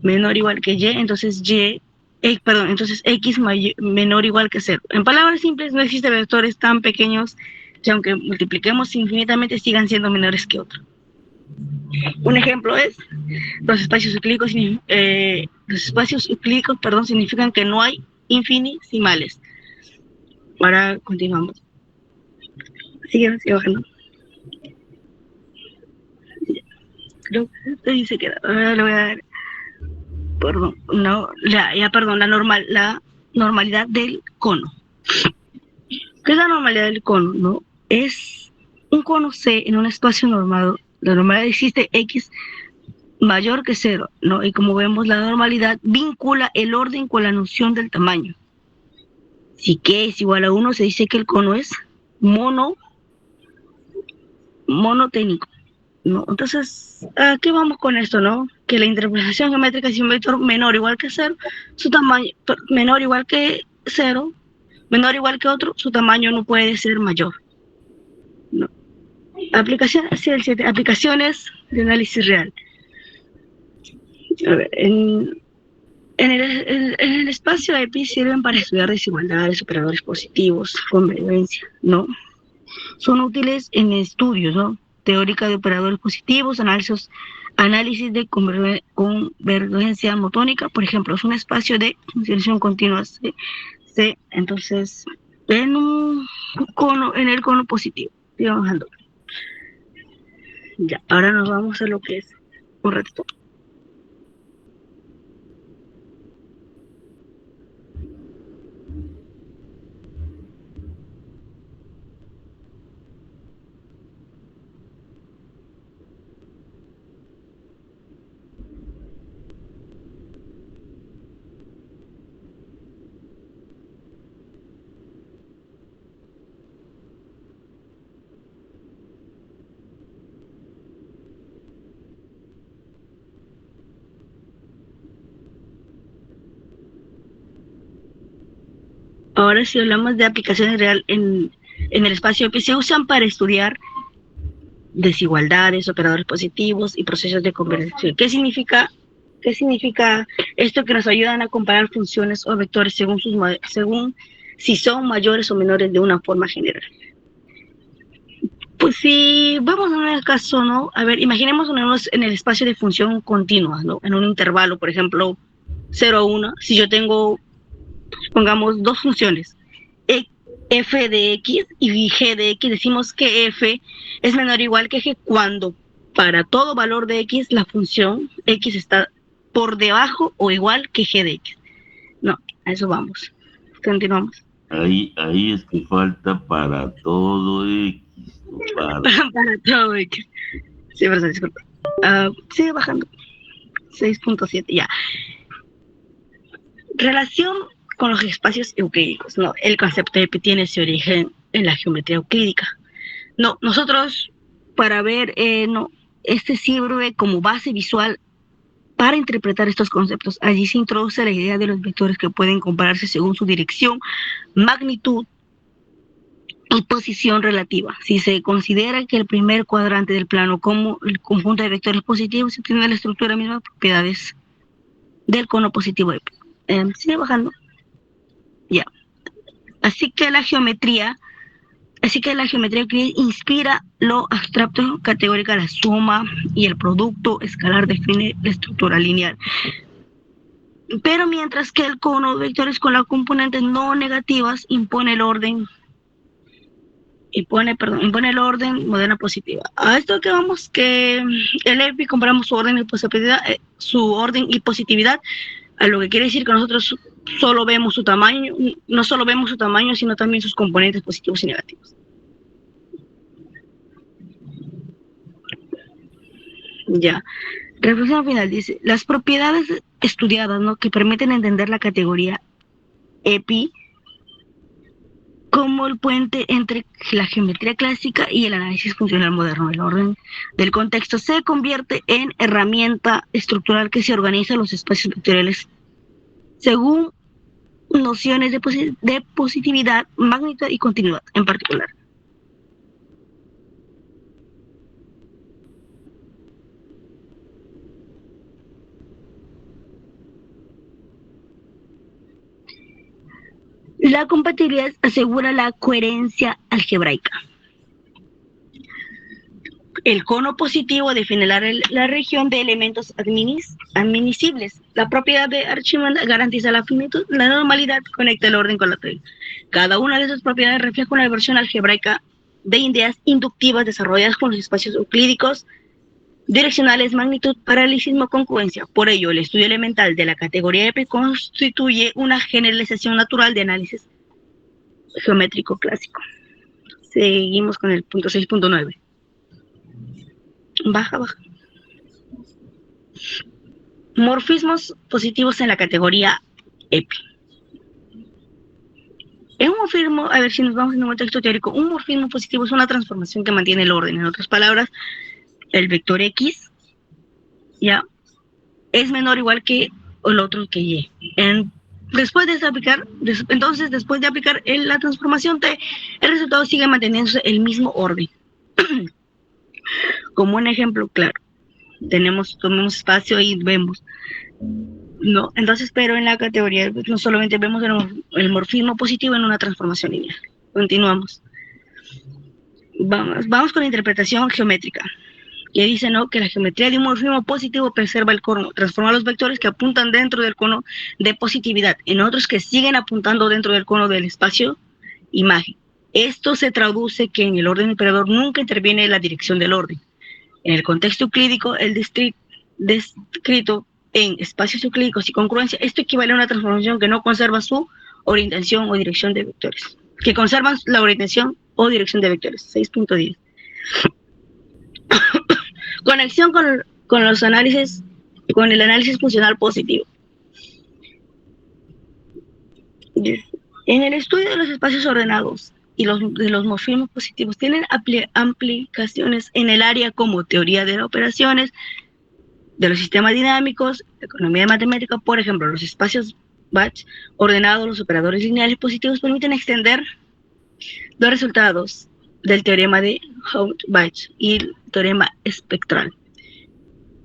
menor o igual que y, entonces x menor o igual que 0. En palabras simples, no existen vectores tan pequeños que aunque multipliquemos infinitamente sigan siendo menores que otro. Un ejemplo es los espacios euclídicos, significan que no hay infinitesimales. Ahora continuamos. Sigue bajando. Creo que esto dice que ahora le voy a dar, perdón, no, la normalidad del cono. ¿Qué es la normalidad del cono? ¿No? Es un cono C en un espacio normado. La normalidad existe X mayor que 0, ¿no? Y como vemos, la normalidad vincula el orden con la noción del tamaño. Si K es igual a 1, se dice que el cono es monoténico, ¿no? Entonces, ¿a qué vamos con esto, no? Que la interpretación geométrica es un vector menor o igual que 0, su tamaño menor o igual que 0, menor o igual que otro, su tamaño no puede ser mayor, ¿no? Aplicaciones de análisis real. A ver, en el espacio EPI sirven para estudiar desigualdades, operadores positivos, convergencia, ¿no? Son útiles en estudios, ¿no? Teórica de operadores positivos, análisis de convergencia motónica, por ejemplo, es un espacio de función continua C. Entonces, en el cono positivo. Sigamos bajando. Ya, ahora nos vamos a lo que es un ratito. Ahora si hablamos de aplicaciones reales en el espacio que se usan para estudiar desigualdades, operadores positivos y procesos de convergencia. ¿Qué significa esto? Que nos ayudan a comparar funciones o vectores según si son mayores o menores de una forma general. Pues si vamos a un caso, ¿no? A ver, imaginemos en el espacio de función continua, ¿no? En un intervalo, por ejemplo, 0 a 1, si yo tengo, pongamos, dos funciones, f de x y g de x. Decimos que f es menor o igual que g cuando para todo valor de x la función x está por debajo o igual que g de x. No, a eso vamos. Continuamos. Ahí es que falta para todo X. Para todo x. Sí, pero disculpa. Sigue bajando. 6.7, ya. Relación con los espacios euclídicos, ¿no? El concepto de EPI tiene su origen en la geometría euclídica. No, nosotros para ver, este sirve como base visual para interpretar estos conceptos. Allí se introduce la idea de los vectores que pueden compararse según su dirección, magnitud y posición relativa. Si se considera que el primer cuadrante del plano como el conjunto de vectores positivos se tiene la estructura misma propiedades del cono positivo EPI. Sigue bajando. Ya. Así que la geometría inspira lo abstracto categórica, la suma y el producto escalar define la estructura lineal. Pero mientras que el cono de vectores con las componentes no negativas impone el orden moderna positiva. A esto que vamos, que el EPI comparamos su orden y positividad, a lo que quiere decir que nosotros solo vemos su tamaño, no solo vemos su tamaño, sino también sus componentes positivos y negativos. Ya. Reflexión final dice, las propiedades estudiadas, ¿no?, que permiten entender la categoría EPI como el puente entre la geometría clásica y el análisis funcional moderno. El orden del contexto se convierte en herramienta estructural que se organiza los espacios vectoriales según nociones de positividad, magnitud y continuidad en particular. La compatibilidad asegura la coherencia algebraica. El cono positivo define la región de elementos admisibles. La propiedad de Archimedes garantiza la finitud. La normalidad conecta el orden con la teoría. Cada una de esas propiedades refleja una versión algebraica de ideas inductivas desarrolladas con los espacios euclídicos, direccionales, magnitud, paralelismo, congruencia. Por ello, el estudio elemental de la categoría EPI constituye una generalización natural de análisis geométrico clásico. Seguimos con el punto 6.9. Baja. Morfismos positivos en la categoría EPI. En un morfismo, a ver si nos vamos en un contexto teórico, un morfismo positivo es una transformación que mantiene el orden. En otras palabras, el vector X ya es menor o igual que el otro que Y. Después de aplicar la transformación T, el resultado sigue manteniéndose el mismo orden. Como un ejemplo claro, tomemos espacio y vemos. No, entonces, pero en la categoría no solamente vemos el morfismo positivo en una transformación lineal. Continuamos. Vamos con la interpretación geométrica, que dice, ¿no?, que la geometría de un morfismo positivo preserva el cono, transforma los vectores que apuntan dentro del cono de positividad en otros que siguen apuntando dentro del cono del espacio imagen. Esto se traduce que en el orden operador nunca interviene la dirección del orden. En el contexto euclídico, el descrito en espacios euclídicos y congruencia, esto equivale a una transformación que no conserva su orientación o dirección de vectores, que conservan la orientación o dirección de vectores. 6.10. Conexión con el análisis funcional positivo. En el estudio de los espacios ordenados y de los morfismos positivos tienen aplicaciones en el área como teoría de las operaciones, de los sistemas dinámicos, economía de matemática. Por ejemplo, los espacios batch ordenados, los operadores lineales positivos permiten extender los resultados del teorema de Haupt-Batch y el teorema espectral,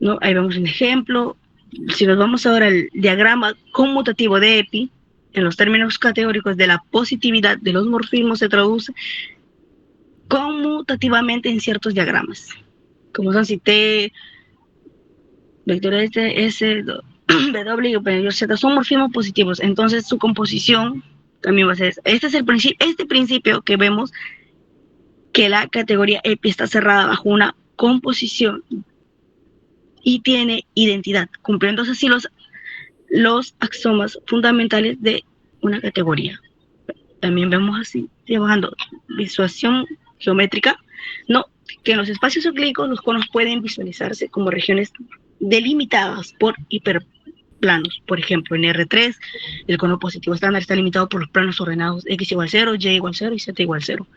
¿no? Ahí vemos un ejemplo. Si nos vamos ahora al diagrama conmutativo de EPI, en los términos categóricos de la positividad de los morfismos se traduce conmutativamente en ciertos diagramas, como son si T, vectores S, W y Z son morfismos positivos. Entonces su composición también va a ser eso. Este principio que vemos que la categoría EPI está cerrada bajo una composición y tiene identidad, cumpliéndose así los axiomas fundamentales de una categoría. También vemos así, trabajando visualización geométrica, no, que en los espacios euclídicos los conos pueden visualizarse como regiones delimitadas por hiperplanos. Por ejemplo, en R3, el cono positivo estándar está limitado por los planos ordenados X igual 0, Y igual 0 y Z igual 0.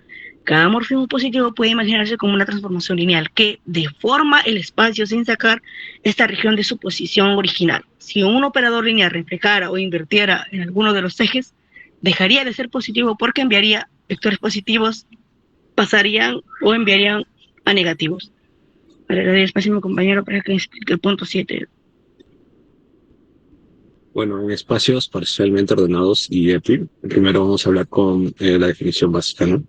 Cada morfismo positivo puede imaginarse como una transformación lineal que deforma el espacio sin sacar esta región de su posición original. Si un operador lineal reflejara o invirtiera en alguno de los ejes, dejaría de ser positivo porque enviaría vectores positivos, pasarían o enviarían a negativos. Para darle espacio a mi compañero para que explique el punto 7. Bueno, en espacios parcialmente ordenados y EPI, primero vamos a hablar con la definición básica, ¿no?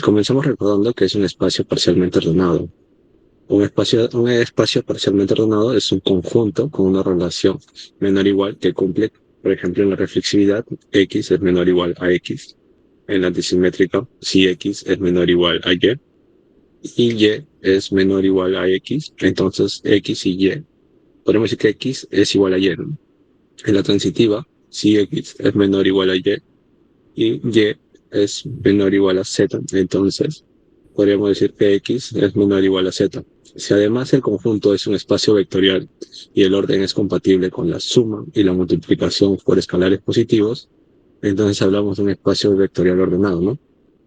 Comenzamos recordando que es un espacio parcialmente ordenado. Un espacio parcialmente ordenado es un conjunto con una relación menor o igual que cumple, por ejemplo, en la reflexividad, X es menor o igual a X. En la antisimétrica, si X es menor o igual a Y, y Y es menor o igual a X, entonces X y Y, podemos decir que X es igual a Y, ¿no? En la transitiva, si X es menor o igual a Y, y Y es menor o igual a Z, entonces podríamos decir que X es menor o igual a Z. Si además el conjunto es un espacio vectorial y el orden es compatible con la suma y la multiplicación por escalares positivos, entonces hablamos de un espacio vectorial ordenado, ¿no?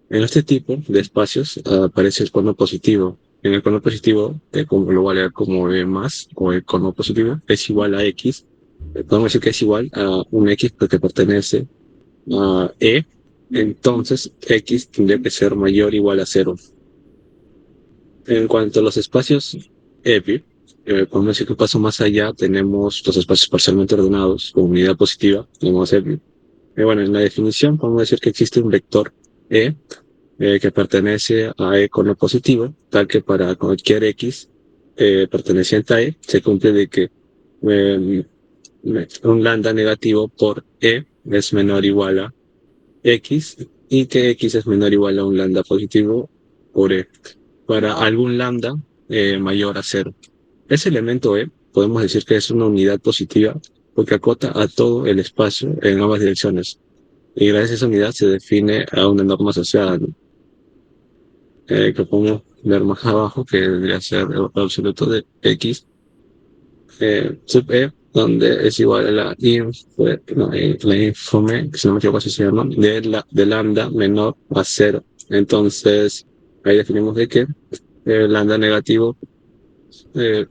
En este tipo de espacios aparece el cono positivo. En el cono positivo, como lo voy a leer como E más, o el cono positivo, es igual a X. Podemos decir que es igual a un X porque pertenece a E, entonces X tendría que ser mayor o igual a 0. En cuanto a los espacios EPI, podemos decir que un paso más allá tenemos los espacios parcialmente ordenados con unidad positiva, tenemos EPI. Bueno, en la definición podemos decir que existe un vector E que pertenece a E cono positivo, tal que para cualquier X perteneciente a E se cumple de que un lambda negativo por E es menor o igual a X y que X es menor o igual a un lambda positivo por E para algún lambda mayor a 0. Ese elemento E podemos decir que es una unidad positiva porque acota a todo el espacio en ambas direcciones. Y gracias a esa unidad se define a una norma asociada, ¿no? Que podemos ver más abajo, que debería ser el absoluto de X sub E, donde es igual a la infome, que si no me equivoco así se llama, de lambda menor a 0. Entonces, ahí definimos de que lambda negativo E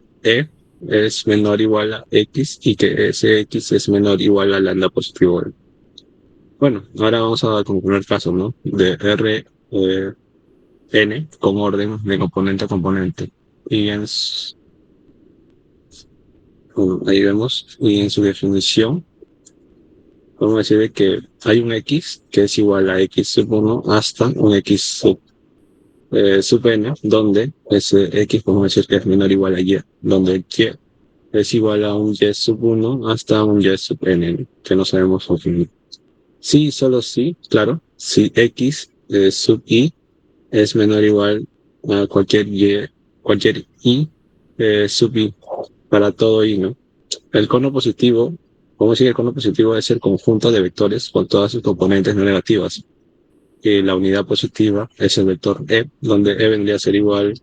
es menor o igual a X y que ese X es menor o igual a lambda positivo. Bueno, ahora vamos a concluir el caso, ¿no? De R N con orden de componente a componente. Y ahí vemos, y en su definición, vamos a decir de que hay un X que es igual a X sub 1 hasta un X sub N, donde ese X podemos decir que es menor o igual a Y, donde Y es igual a un Y sub 1 hasta un Y sub N, que no sabemos definir. Sí, solo sí, claro, si X sub I es menor o igual a cualquier I sub I, para todo I, ¿no? El cono positivo, vamos a decir que el cono positivo es el conjunto de vectores con todas sus componentes no negativas. Y la unidad positiva es el vector E, donde E vendría a ser igual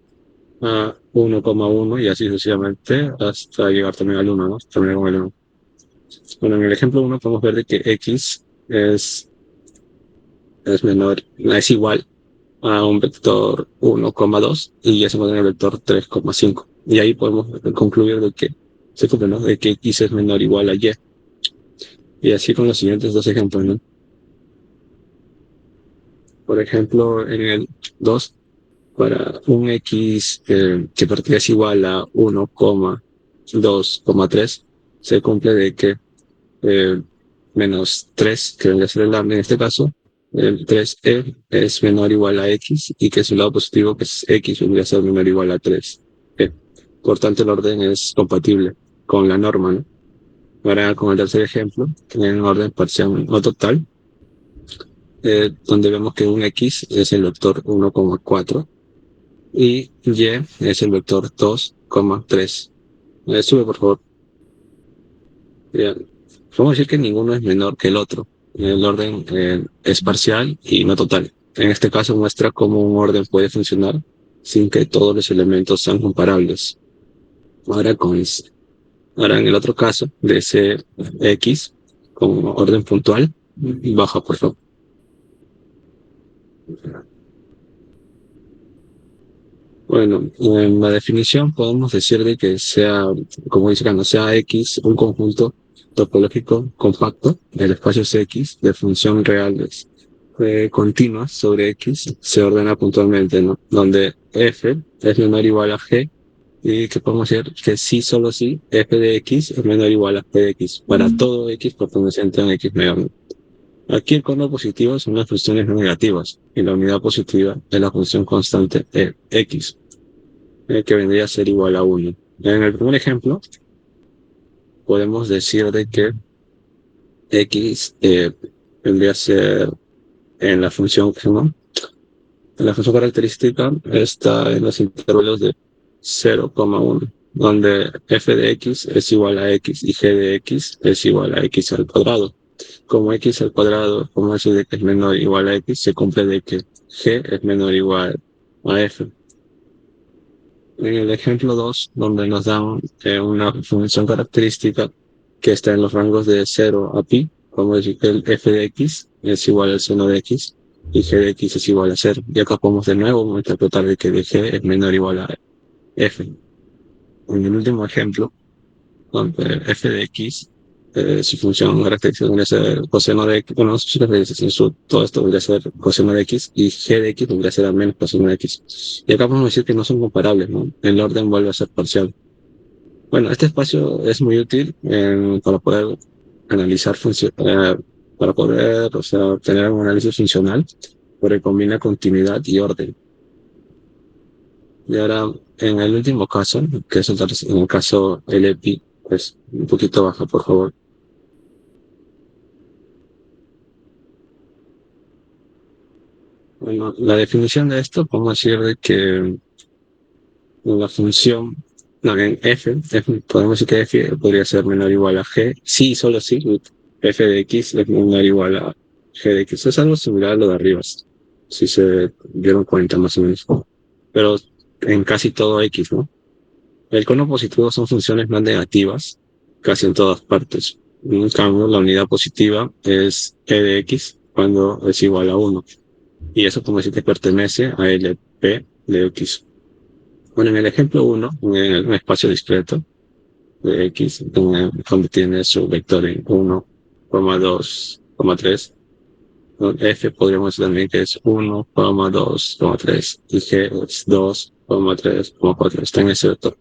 a 1,1 y así sucesivamente hasta llegar también al 1, ¿no? Terminar con el 1. Bueno, en el ejemplo 1 podemos ver de que X es igual a un vector 1,2 y ya se encuentra en el vector 3,5. Y ahí podemos concluir de que se cumple, ¿no? De que X es menor o igual a Y. Y así con los siguientes dos ejemplos, ¿no? Por ejemplo, en el 2, para un X que pertenece igual a 1,2,3, se cumple de que menos 3, que vendría a ser el lambda en este caso, el 3e es menor o igual a X y que su lado positivo, que es X, vendría a ser menor o igual a 3. Por tanto, el orden es compatible con la norma, ¿no? Ahora, con el tercer ejemplo, en orden parcial o total, donde vemos que un X es el vector 1,4 y Y es el vector 2,3. Sube, por favor. Bien. Vamos a decir que ninguno es menor que el otro. El orden es parcial y no total. En este caso muestra cómo un orden puede funcionar sin que todos los elementos sean comparables. Ahora ahora en el otro caso de ese X con orden puntual, baja por favor. Bueno, en la definición podemos decir de que sea, como dice acá, no sea X un conjunto topológico compacto del espacio X de función reales continuas sobre X se ordena puntualmente, ¿no? Donde F es menor o igual a G y que podemos decir que sí, solo sí, F de X es menor o igual a G de X para todo X perteneciente a un X mayor. Aquí el cono positivo son las funciones no negativas y la unidad positiva es la función constante X, que vendría a ser igual a 1. En el primer ejemplo, podemos decir de que X vendría a ser en la función, ¿no? En la función característica está en los intervalos de 0,1, donde f de x es igual a x y g de x es igual a x al cuadrado. Como x al cuadrado, como eso de que es menor o igual a x, se cumple de que g es menor o igual a f. En el ejemplo 2, donde nos dan una función característica que está en los rangos de 0 a pi, vamos a decir que el f de x es igual al seno de x y g de x es igual a 0. Y acá podemos de nuevo interpretar de que de g es menor o igual a f. En el último ejemplo, donde f de x, su función característica debería ser coseno de x, bueno, todo esto debería ser coseno de x y g de x debería ser al menos coseno de x. Y acá podemos decir que no son comparables, ¿no? El orden vuelve a ser parcial. Bueno, este espacio es muy útil para poder analizar para poder, o sea, tener un análisis funcional, porque combina continuidad y orden. Y ahora, en el último caso, que es en el caso LP, pues un poquito baja, por favor. Bueno, la definición de esto, podemos decir de que la función, no, en podemos decir que f podría ser menor o igual a g, sí, solo sí, f de x es menor o igual a g de x. Es algo similar a lo de arriba, si se dieron cuenta más o menos. Pero en casi todo x, ¿no? El cono positivo son funciones no negativas, casi en todas partes. En cambio, la unidad positiva es e de x cuando es igual a 1. Y eso como decir que pertenece a LP de x. Bueno, en el ejemplo 1, en un espacio discreto de x, donde tiene su vector en 1, 2, 3, f podríamos decir también que es 1, 2, 3 y g es 2, 3, 4, está en ese vector.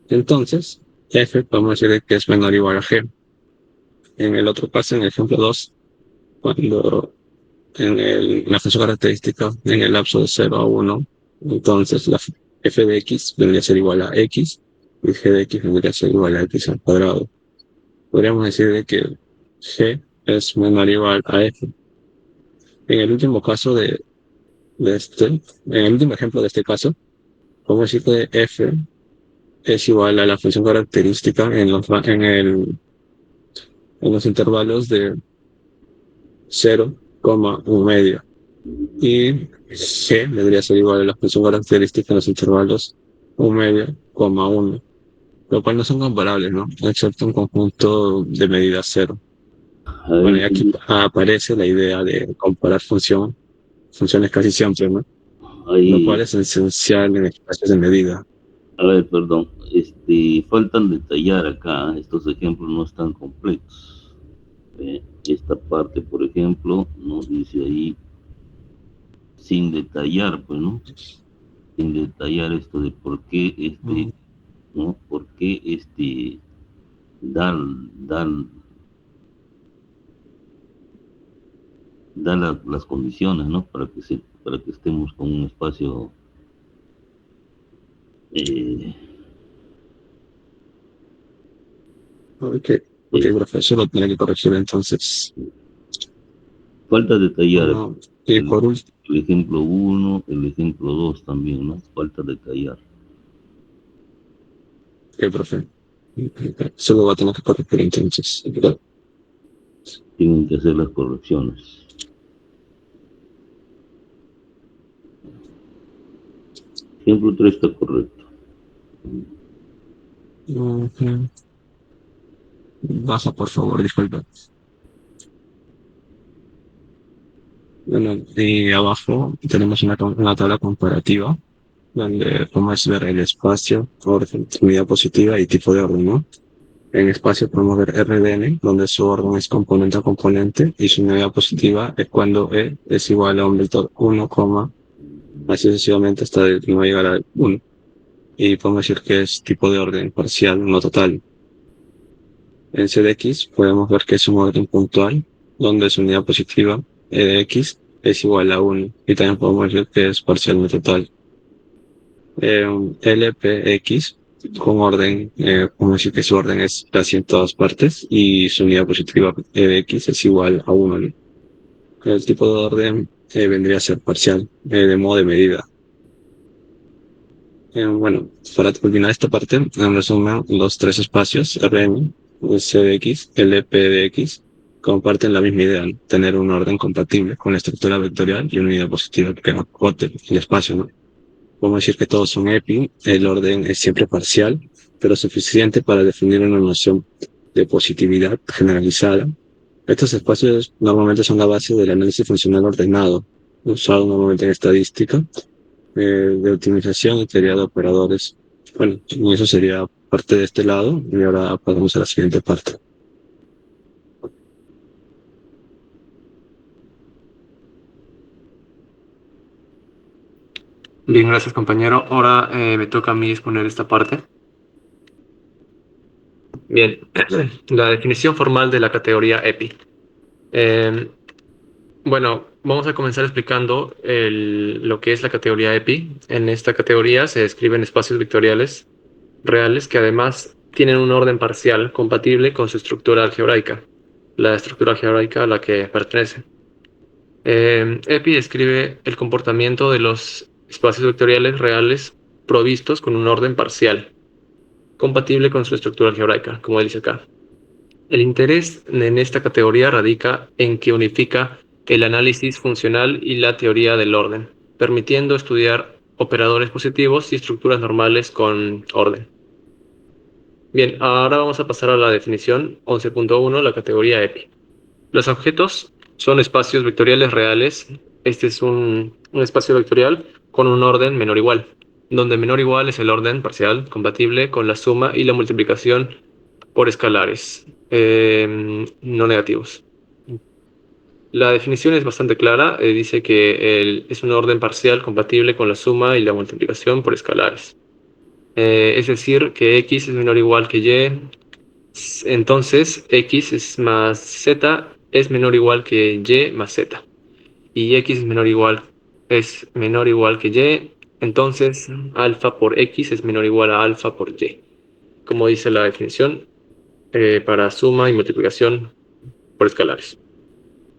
Entonces, f podemos decir que es menor o igual a g. En el otro caso, en el ejemplo 2, cuando la función característica en el lapso de 0 a 1, entonces la f de x vendría a ser igual a x y g de x vendría a ser igual a x al cuadrado. Podríamos decir de que g es menor o igual a f. En el último caso en el último ejemplo de este caso, podemos decir que f es igual a la función característica en los intervalos de 0, 1 medio. Y g debería ser igual a la función característica en los intervalos 1 medio, 1, lo cual no son comparables, ¿no? Excepto un conjunto de medidas 0. Bueno, y aquí aparece la idea de comparar funciones casi siempre, ¿no? Lo cual es esencial en espacios de medida. A ver, perdón, faltan detallar acá, estos ejemplos no están completos. Esta parte, por ejemplo, nos dice ahí, sin detallar, pues, ¿no? Sin detallar esto de por qué ¿no? ¿Por qué dan las condiciones, ¿no? Para que estemos con un espacio Ok, profesor, lo tiene que corregir entonces. Falta detallar Y por último, el ejemplo 1, el ejemplo 2 también, ¿no? Falta detallar. profe, solo va a tener que corregir entonces. Tienen que hacer las correcciones. Ejemplo 3 está correcto. Ujú. Baja, por favor, disculpa. Bueno, y abajo tenemos una tabla comparativa donde podemos ver el espacio, orden, unidad positiva y tipo de orden, ¿no? En espacio podemos ver RDN, donde su orden es componente a componente y su unidad positiva es cuando E es igual a un vector 1, así sucesivamente hasta no llegar a 1. Y podemos decir que es tipo de orden parcial, no total. En CDX podemos ver que es un orden puntual, donde su unidad positiva, E de X, es igual a 1. Y también podemos decir que es parcial no total. LPX con orden, podemos decir que su orden es casi en todas partes y su unidad positiva E de X es igual a 1, ¿no? El tipo de orden vendría a ser parcial, de modo de medida. Bueno, para terminar esta parte, en resumen, los tres espacios, Rn, Cdx, LP de X, comparten la misma idea, ¿no? Tener un orden compatible con la estructura vectorial y una unidad positiva que no acote el espacio, ¿no? Podemos decir que todos son EPI, el orden es siempre parcial, pero suficiente para definir una noción de positividad generalizada. Estos espacios normalmente son la base del análisis funcional ordenado, usado normalmente en estadística, de optimización y teoría de operadores. Bueno, y eso sería parte de este lado, y ahora pasamos a la siguiente parte. Bien, gracias compañero. Ahora me toca a mí exponer esta parte. Bien, la definición formal de la categoría EPI. Bueno, vamos a comenzar explicando lo que es la categoría EPI. En esta categoría se describen espacios vectoriales reales que además tienen un orden parcial compatible con su estructura algebraica, la estructura algebraica a la que pertenece. EPI describe el comportamiento de los espacios vectoriales reales provistos con un orden parcial, compatible con su estructura algebraica, como dice acá. El interés en esta categoría radica en que unifica el análisis funcional y la teoría del orden, permitiendo estudiar operadores positivos y estructuras normales con orden. Bien, ahora vamos a pasar a la definición 11.1, la categoría EPI. Los objetos son espacios vectoriales reales. Este es un espacio vectorial con un orden menor igual, donde menor igual es el orden parcial compatible con la suma y la multiplicación por escalares no negativos. La definición es bastante clara. Dice que es un orden parcial compatible con la suma y la multiplicación por escalares. Es decir, que x es menor o igual que y, entonces x es más z es menor o igual que y más z. Y x es menor o igual que y, entonces alfa por x es menor o igual a alfa por y. Como dice la definición, para suma y multiplicación por escalares.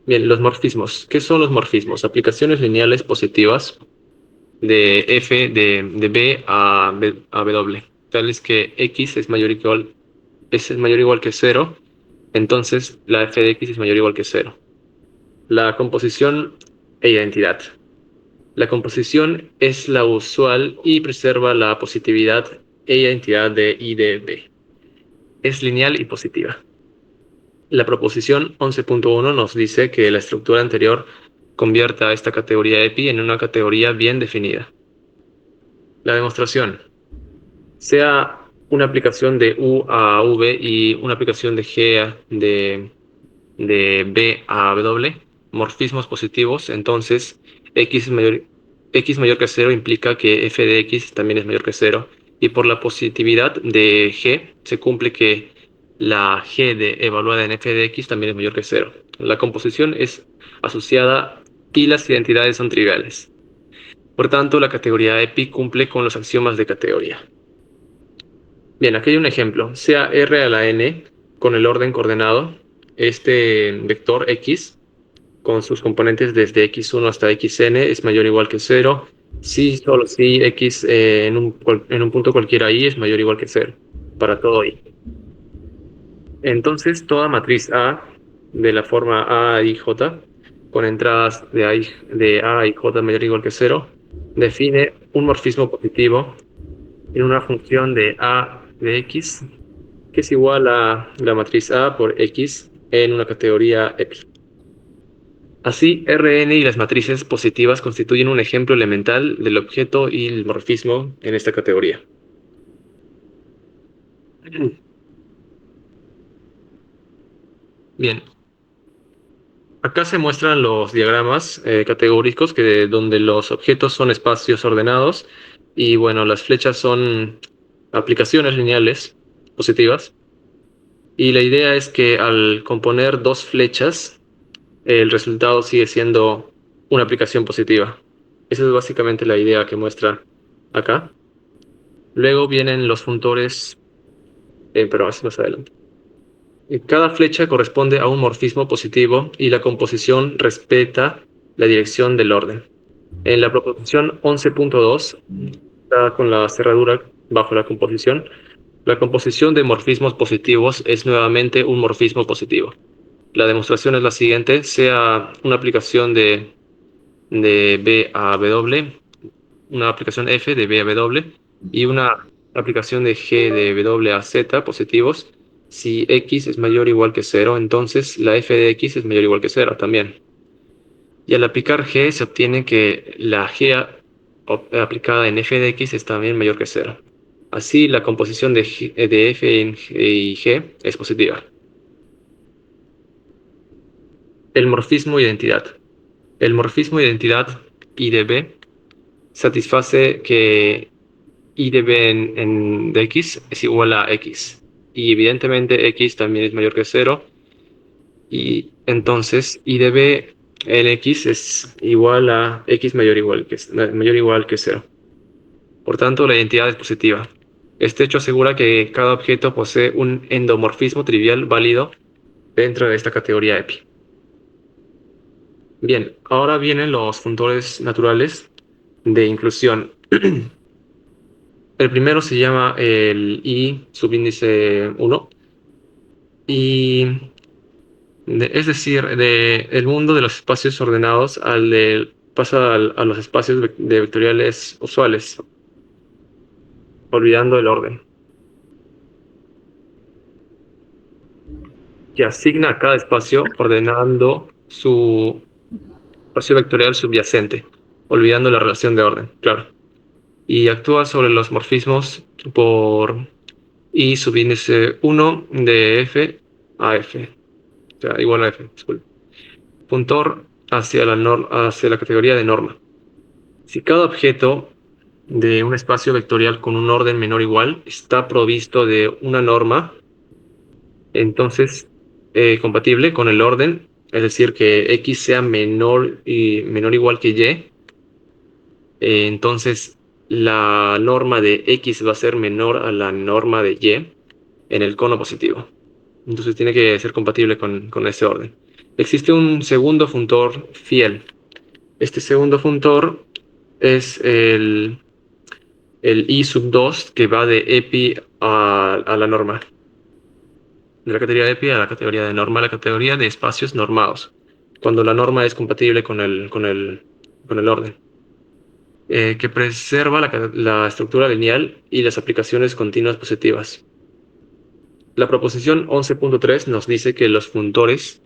Bien, los morfismos. ¿Qué son los morfismos? Aplicaciones lineales positivas de f de b a w, tales que x es mayor o igual que 0, entonces la f de x es mayor o igual que 0. La composición e identidad. La composición es la usual y preserva la positividad e identidad de I de B. Es lineal y positiva. La proposición 11.1 nos dice que la estructura anterior convierte a esta categoría EPI en una categoría bien definida. La demostración. Sea una aplicación de U a V y una aplicación de G de B a W, morfismos positivos, entonces x mayor que 0 implica que f de x también es mayor que 0, y por la positividad de G se cumple que la G evaluada en f de x también es mayor que 0. La composición es asociada y las identidades son triviales. Por tanto, la categoría EPI cumple con los axiomas de categoría. Bien, aquí hay un ejemplo. Sea R a la n con el orden coordenado, este vector x, con sus componentes desde x1 hasta xn es mayor o igual que 0, si solo si x en un punto cualquiera y es mayor o igual que 0, para todo y. Entonces, toda matriz A de la forma A y J, con entradas de A y J mayor o igual que 0, define un morfismo positivo en una función de A de x, que es igual a la matriz A por x en una categoría EPI. Así, Rn y las matrices positivas constituyen un ejemplo elemental del objeto y el morfismo en esta categoría. Bien. Acá se muestran los diagramas categóricos donde los objetos son espacios ordenados y bueno, las flechas son aplicaciones lineales positivas. Y la idea es que al componer dos flechas, el resultado sigue siendo una aplicación positiva. Esa es básicamente la idea que muestra acá. Luego vienen los funtores, pero más adelante. Cada flecha corresponde a un morfismo positivo y la composición respeta la dirección del orden. En la proposición 11.2, está con la cerradura bajo la composición de morfismos positivos es nuevamente un morfismo positivo. La demostración es la siguiente: sea una aplicación de B a W, una aplicación F de B a W y una aplicación de G de W a Z positivos. Si X es mayor o igual que 0, entonces la F de X es mayor o igual que 0 también. Y al aplicar G se obtiene que la G aplicada en F de X es también mayor que 0. Así la composición de F en G y G es positiva. El morfismo identidad. El morfismo identidad I de B satisface que I de B de X es igual a X. Y evidentemente X también es mayor que 0. Y entonces I de B en X es igual a X mayor o igual que 0. Por tanto, la identidad es positiva. Este hecho asegura que cada objeto posee un endomorfismo trivial válido dentro de esta categoría EPI. Bien, ahora vienen los funtores naturales de inclusión. El primero se llama el I subíndice 1. Es decir, el mundo de los espacios ordenados pasa a los espacios de vectoriales usuales, olvidando el orden, que asigna a cada espacio ordenando su espacio vectorial subyacente, olvidando la relación de orden, claro. Y actúa sobre los morfismos por I subíndice 1 de F a F, o sea, igual a F, disculpe. Puntor hacia la categoría de norma. Si cada objeto de un espacio vectorial con un orden menor o igual está provisto de una norma, entonces compatible con el orden, es decir, que X sea menor o igual que Y, entonces la norma de X va a ser menor a la norma de Y en el cono positivo. Entonces tiene que ser compatible con ese orden. Existe un segundo funtor fiel. Este segundo funtor es el I sub 2 que va de EPI a la norma. De la categoría de EPI a la categoría de norma, la categoría de espacios normados, cuando la norma es compatible con el orden. Que preserva la estructura lineal y las aplicaciones continuas positivas. La proposición 11.3 nos dice que los funtores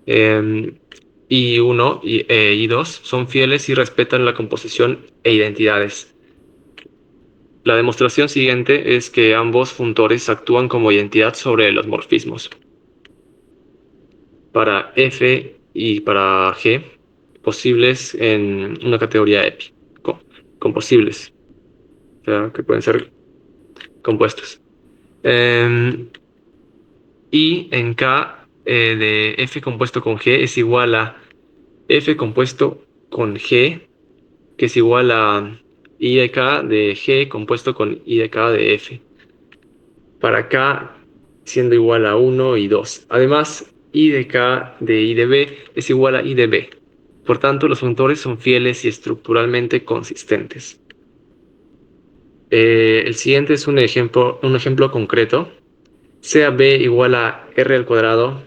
I1 y I2 son fieles y respetan la composición e identidades. La demostración siguiente es que ambos funtores actúan como identidad sobre los morfismos. Para F y para G, posibles en una categoría EPI, composibles, o sea, que pueden ser compuestos. Y en K de F compuesto con G es igual a F compuesto con G, que es igual a I de K de G compuesto con I de K de F. Para K siendo igual a 1 y 2. Además, I de K de I de B es igual a I de B. Por tanto, los funtores son fieles y estructuralmente consistentes. El siguiente es un ejemplo concreto. Sea B igual a R al cuadrado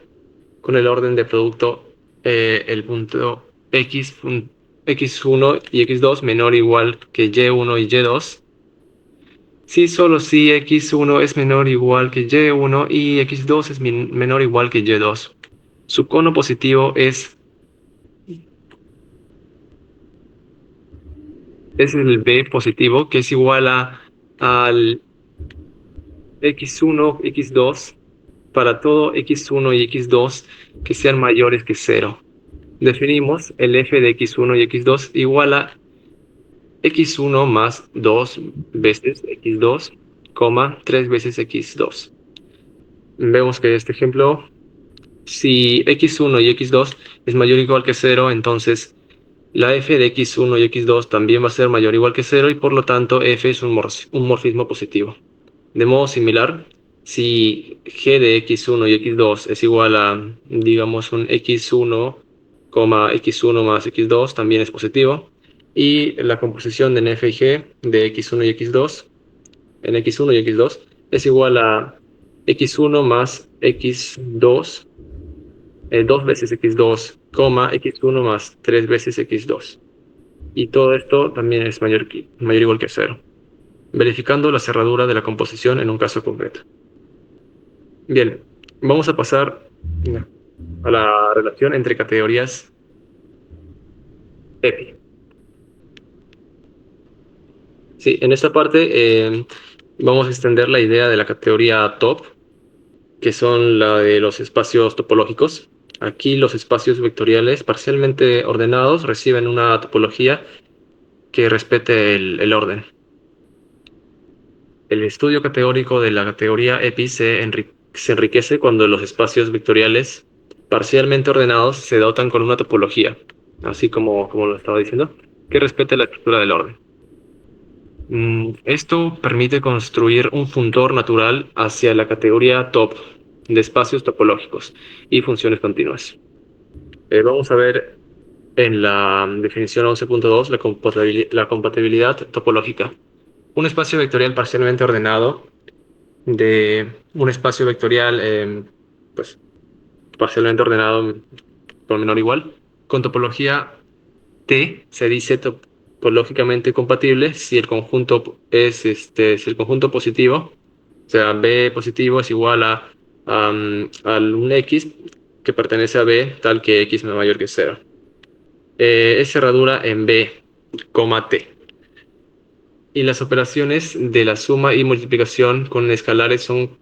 con el orden de producto el punto X1 y X2 menor o igual que Y1 y Y2. Si solo si X1 es menor o igual que Y1 y X2 es menor o igual que Y2. Su cono positivo es el B positivo, que es igual al X1, X2 para todo X1 y X2 que sean mayores que 0. Definimos el f de X1 y X2 igual a X1 más 2 veces X2, 3 veces X2. Vemos que este ejemplo, si X1 y X2 es mayor o igual que 0, entonces la f de X1 y X2 también va a ser mayor o igual que 0 y por lo tanto f es un morfismo positivo. De modo similar, si g de X1 y X2 es igual a, digamos, un X1, X1 más X2 también es positivo. Y la composición de f y g de X1 y X2 en X1 y X2 es igual a X1 más X2, 2 veces X2, X1 más 3 veces X2. Y todo esto también es mayor o igual que 0. Verificando la cerradura de la composición en un caso concreto. Bien, vamos a pasar a la relación entre categorías EPI. Sí, en esta parte vamos a extender la idea de la categoría top, que son la de los espacios topológicos. Aquí los espacios vectoriales parcialmente ordenados reciben una topología que respete el orden. El estudio categórico de la categoría EPI se enriquece cuando los espacios vectoriales parcialmente ordenados se dotan con una topología, así como lo estaba diciendo, que respete la estructura del orden. Esto permite construir un funtor natural hacia la categoría top de espacios topológicos y funciones continuas. Vamos a ver en la definición 11.2 la compatibilidad topológica. Un espacio vectorial parcialmente ordenado de un espacio vectorial pues, parcialmente ordenado por menor o igual con topología T se dice topológicamente compatible si el conjunto es si el conjunto positivo, o sea, B positivo es igual a un X que pertenece a B tal que X es mayor que 0. Es cerradura en B, T. Y las operaciones de la suma y multiplicación con escalares son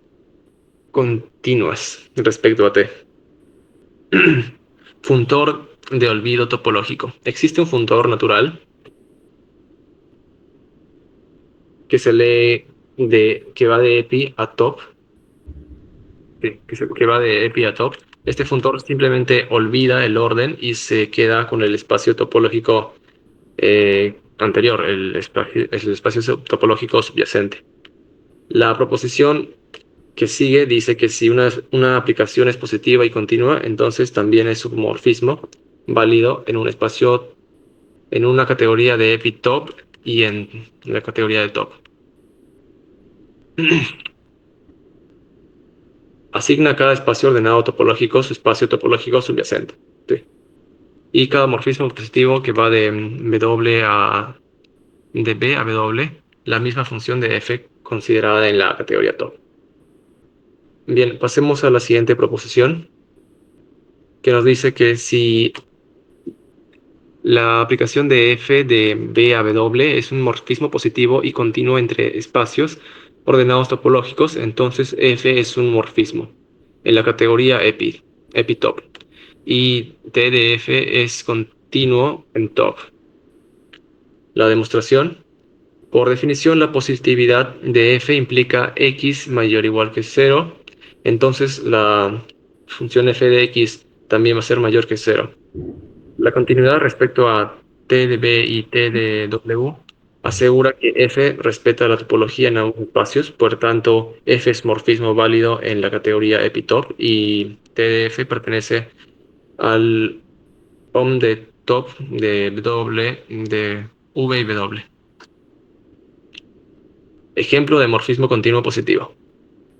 continuas respecto a T. Funtor de olvido topológico. Existe un funtor natural que se lee que va de EPI a top. Que va de EPI a top. Este funtor simplemente olvida el orden y se queda con el espacio topológico anterior, el espacio topológico subyacente. La proposición que sigue dice que si una aplicación es positiva y continua, entonces también es un morfismo válido en un espacio, en una categoría de EPI top y en la categoría de top. Asigna a cada espacio ordenado topológico su espacio topológico subyacente. ¿Sí? Y cada morfismo positivo que va de B a W, la misma función de F considerada en la categoría top. Bien, pasemos a la siguiente proposición, que nos dice que si la aplicación de F de B a W es un morfismo positivo y continuo entre espacios ordenados topológicos, entonces F es un morfismo en la categoría EPI top. Y T de F es continuo en top. La demostración. Por definición, la positividad de F implica X mayor o igual que 0. Entonces, la función F de X también va a ser mayor que 0. La continuidad respecto a T de B y T de W asegura que F respeta la topología en ambos espacios. Por tanto, F es morfismo válido en la categoría EPI top y T T de F pertenece al OM de top de W de V y W. Ejemplo de morfismo continuo positivo.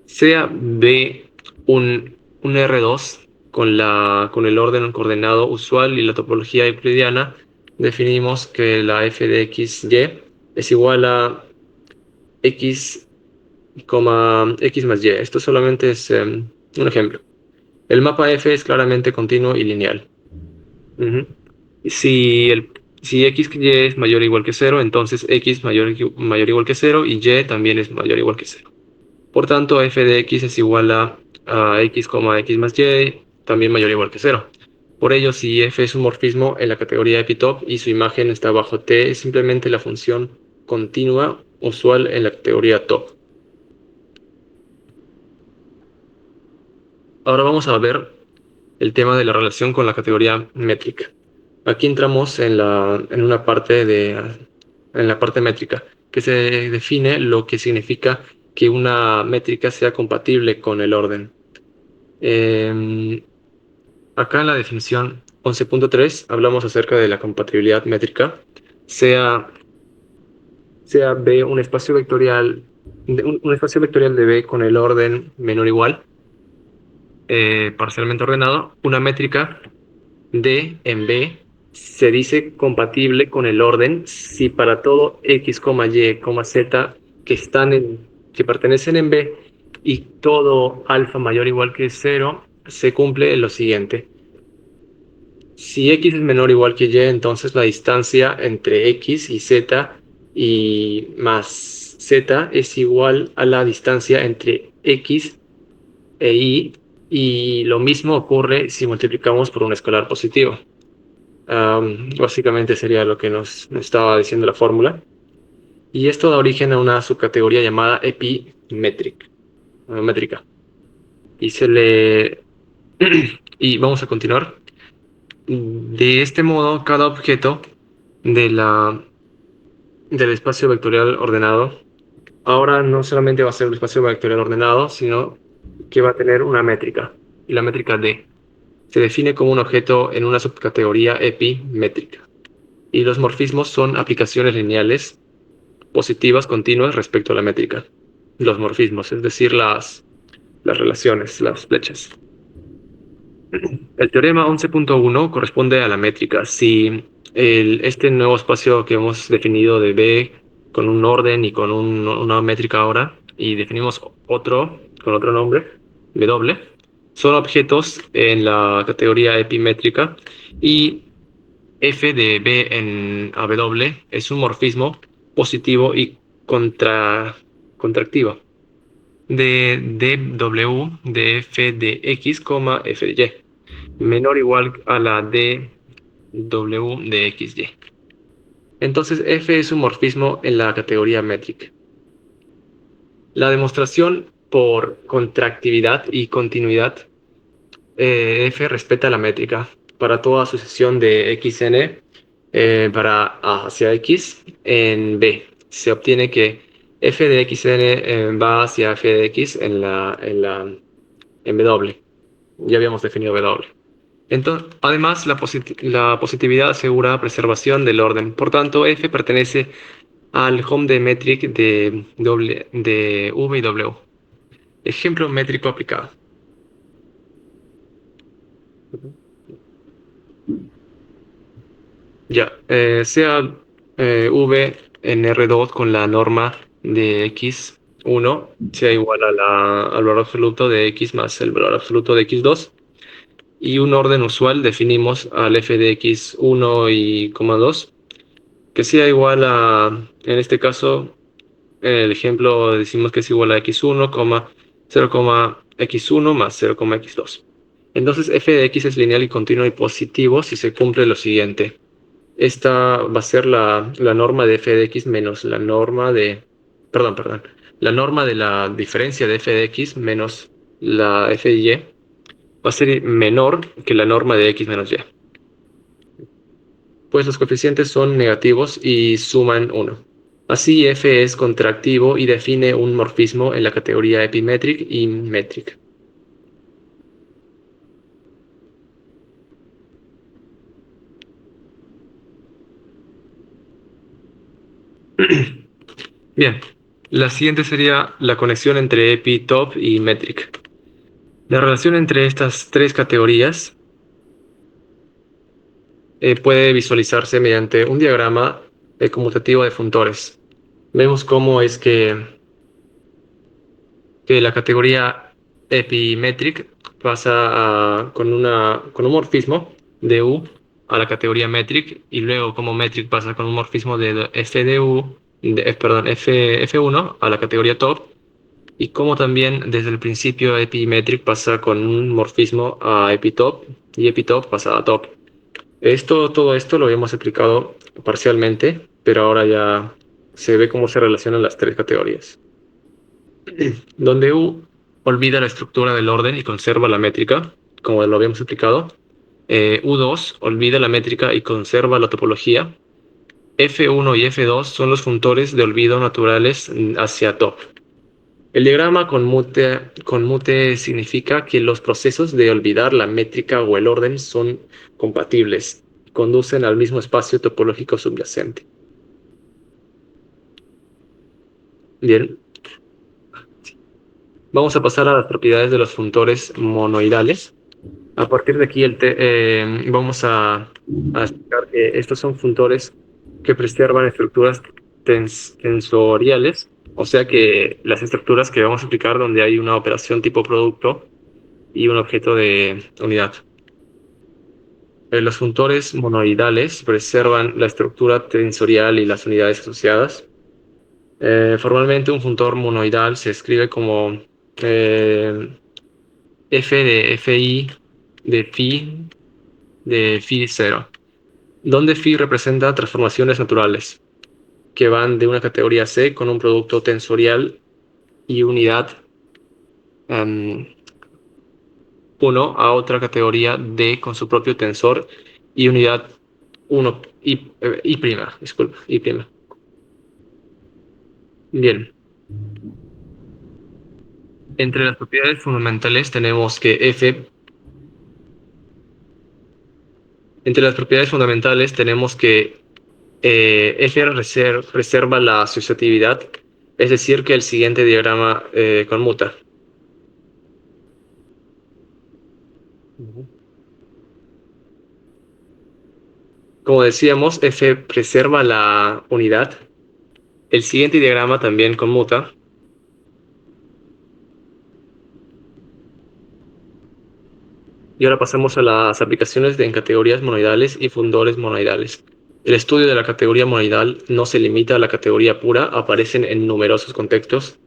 Sea B un R2 con el orden coordenado usual y la topología euclidiana, definimos que la f de x, y es igual a x, x más y. Esto solamente es un ejemplo. El mapa f es claramente continuo y lineal. Si x y es mayor o igual que 0, entonces x mayor o igual que 0 y y también es mayor o igual que 0. Por tanto, f de x es igual a x, x más y, también mayor o igual que 0. Por ello, si f es un morfismo en la categoría epitop y su imagen está bajo t, es simplemente la función continua usual en la categoría top. Ahora vamos a ver el tema de la relación con la categoría métrica. Aquí entramos en la parte métrica, que se define lo que significa que una métrica sea compatible con el orden. Acá en la definición 11.3 hablamos acerca de la compatibilidad métrica. Sea B un espacio vectorial de B con el orden menor o igual, parcialmente ordenado, una métrica D en B se dice compatible con el orden si para todo x, y, z que pertenecen en B y todo alfa mayor o igual que 0 se cumple lo siguiente. Si x es menor o igual que y, entonces la distancia entre x y z y más z es igual a la distancia entre x e y lo mismo ocurre si multiplicamos por un escalar positivo. Básicamente sería lo que nos estaba diciendo la fórmula. Y esto da origen a una subcategoría llamada epimétrica. Y vamos a continuar. De este modo, cada objeto del espacio vectorial ordenado ahora no solamente va a ser un espacio vectorial ordenado, sino que va a tener una métrica, y la métrica D se define como un objeto en una subcategoría epimétrica. Y los morfismos son aplicaciones lineales positivas continuas respecto a la métrica. Los morfismos, es decir, las relaciones, las flechas. El teorema 11.1 corresponde a la métrica. Si este nuevo espacio que hemos definido de B con un orden y con una métrica ahora, y definimos otro con otro nombre, W, son objetos en la categoría epimétrica, y f de B en AW es un morfismo positivo y contractivo de dw de f de x, f de y, menor o igual a la dw de xy. Entonces f es un morfismo en la categoría métrica. La demostración por contractividad y continuidad, f respeta la métrica para toda sucesión de xn hacia x en B. Se obtiene que f de xn va hacia f de x en W. Ya habíamos definido W. Entonces, además, la positividad asegura preservación del orden. Por tanto, f pertenece al home de metric de V y W. Ejemplo métrico aplicado. Ya, sea V en R2 con la norma de x1 sea igual al valor absoluto de x más el valor absoluto de x2, y un orden usual definimos al f de x1 y 2 que sea igual a, en este caso, en el ejemplo decimos que es igual a x1, 0, x1 más 0, x2. Entonces f de x es lineal y continuo y positivo si se cumple lo siguiente. Esta va a ser la norma de f de x menos la norma de... Perdón. La norma de la diferencia de f de x menos la f de y va a ser menor que la norma de x menos y. Pues los coeficientes son negativos y suman 1. Así f es contractivo y define un morfismo en la categoría epimétrica y métrica. Bien, la siguiente sería la conexión entre epi, top y metric. La relación entre estas tres categorías puede visualizarse mediante un diagrama conmutativo de funtores. Vemos cómo es que la categoría epimetric pasa con un morfismo de U a la categoría metric, y luego como metric pasa con un morfismo de F de U, perdón, F1 a la categoría top, y como también desde el principio epimetric pasa con un morfismo a epitop, y epitop pasa a top. Todo esto lo habíamos explicado parcialmente, pero ahora ya se ve cómo se relacionan las tres categorías. Donde U olvida la estructura del orden y conserva la métrica, como lo habíamos explicado. U2 olvida la métrica y conserva la topología. F1 y F2 son los funtores de olvido naturales hacia top. El diagrama con mute significa que los procesos de olvidar la métrica o el orden son compatibles, conducen al mismo espacio topológico subyacente. Bien. Vamos a pasar a las propiedades de los funtores monoidales. A partir de aquí vamos a explicar que estos son funtores que preservan estructuras tensoriales, o sea que las estructuras que vamos a explicar donde hay una operación tipo producto y un objeto de unidad. Los funtores monoidales preservan la estructura tensorial y las unidades asociadas. Formalmente un funtor monoidal se escribe como F de Fi de phi 0, donde phi representa transformaciones naturales que van de una categoría C con un producto tensorial y unidad 1 a otra categoría D con su propio tensor y unidad 1 y prima, disculpa, y prima. Bien. Entre las propiedades fundamentales tenemos que F reserva la asociatividad, es decir, que el siguiente diagrama conmuta. Como decíamos, F preserva la unidad. El siguiente diagrama también conmuta. Y ahora pasamos a las aplicaciones en categorías monoidales y funtores monoidales. El estudio de la categoría monoidal no se limita a la categoría pura, aparecen en numerosos contextos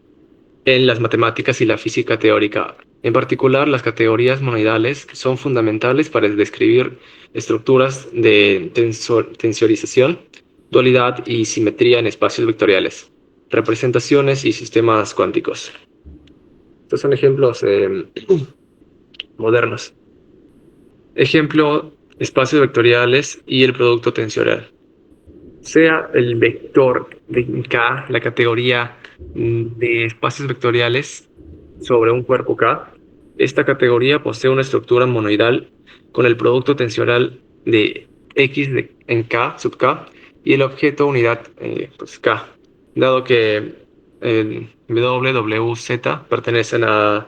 en las matemáticas y la física teórica. En particular, las categorías monoidales son fundamentales para describir estructuras de tensorización, dualidad y simetría en espacios vectoriales, representaciones y sistemas cuánticos. Estos son ejemplos modernos. Ejemplo, espacios vectoriales y el producto tensorial. Sea el vector de K la categoría de espacios vectoriales sobre un cuerpo K, esta categoría posee una estructura monoidal con el producto tensorial de X en K sub K y el objeto unidad pues K, dado que W, W, Z pertenecen a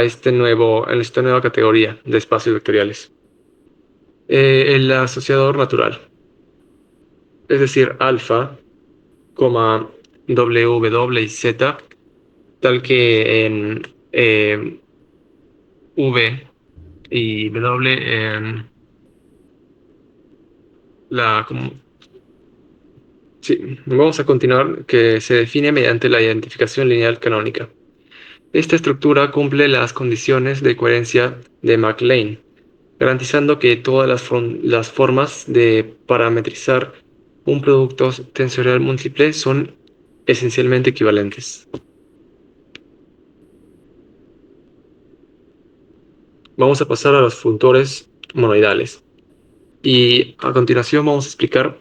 esta nueva categoría de espacios vectoriales. El asociador natural, es decir, alfa, W, W y Z, tal que en V y W vamos a continuar, que se define mediante la identificación lineal canónica. Esta estructura cumple las condiciones de coherencia de MacLane, garantizando que todas las formas de parametrizar un producto tensorial múltiple son esencialmente equivalentes. Vamos a pasar a los funtores monoidales. Y a continuación vamos a explicar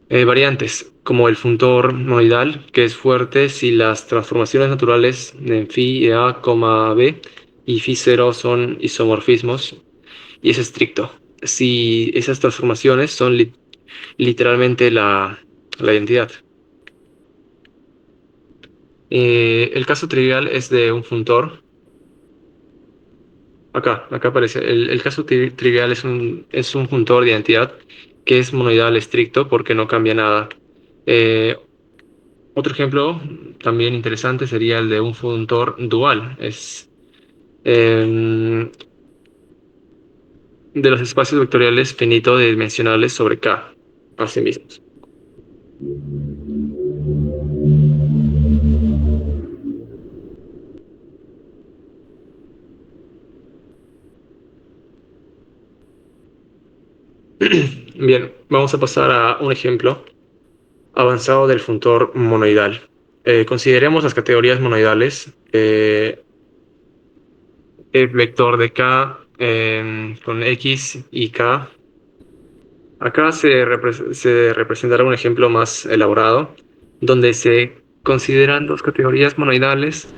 variantes, como el funtor monoidal, que es fuerte si las transformaciones naturales en phi A, B y phi 0 son isomorfismos, y es estricto si esas transformaciones son literalmente la la identidad. El caso trivial es de un funtor. Acá aparece. El caso trivial es un funtor de identidad que es monoidal estricto porque no cambia nada. Otro ejemplo también interesante sería el de un funtor dual. Es de los espacios vectoriales finito-dimensionales sobre K a sí mismos. Bien, vamos a pasar a un ejemplo avanzado del funtor monoidal. Consideremos las categorías monoidales. El vector de K con X y K. Acá se representará un ejemplo más elaborado, donde se consideran dos categorías monoidales,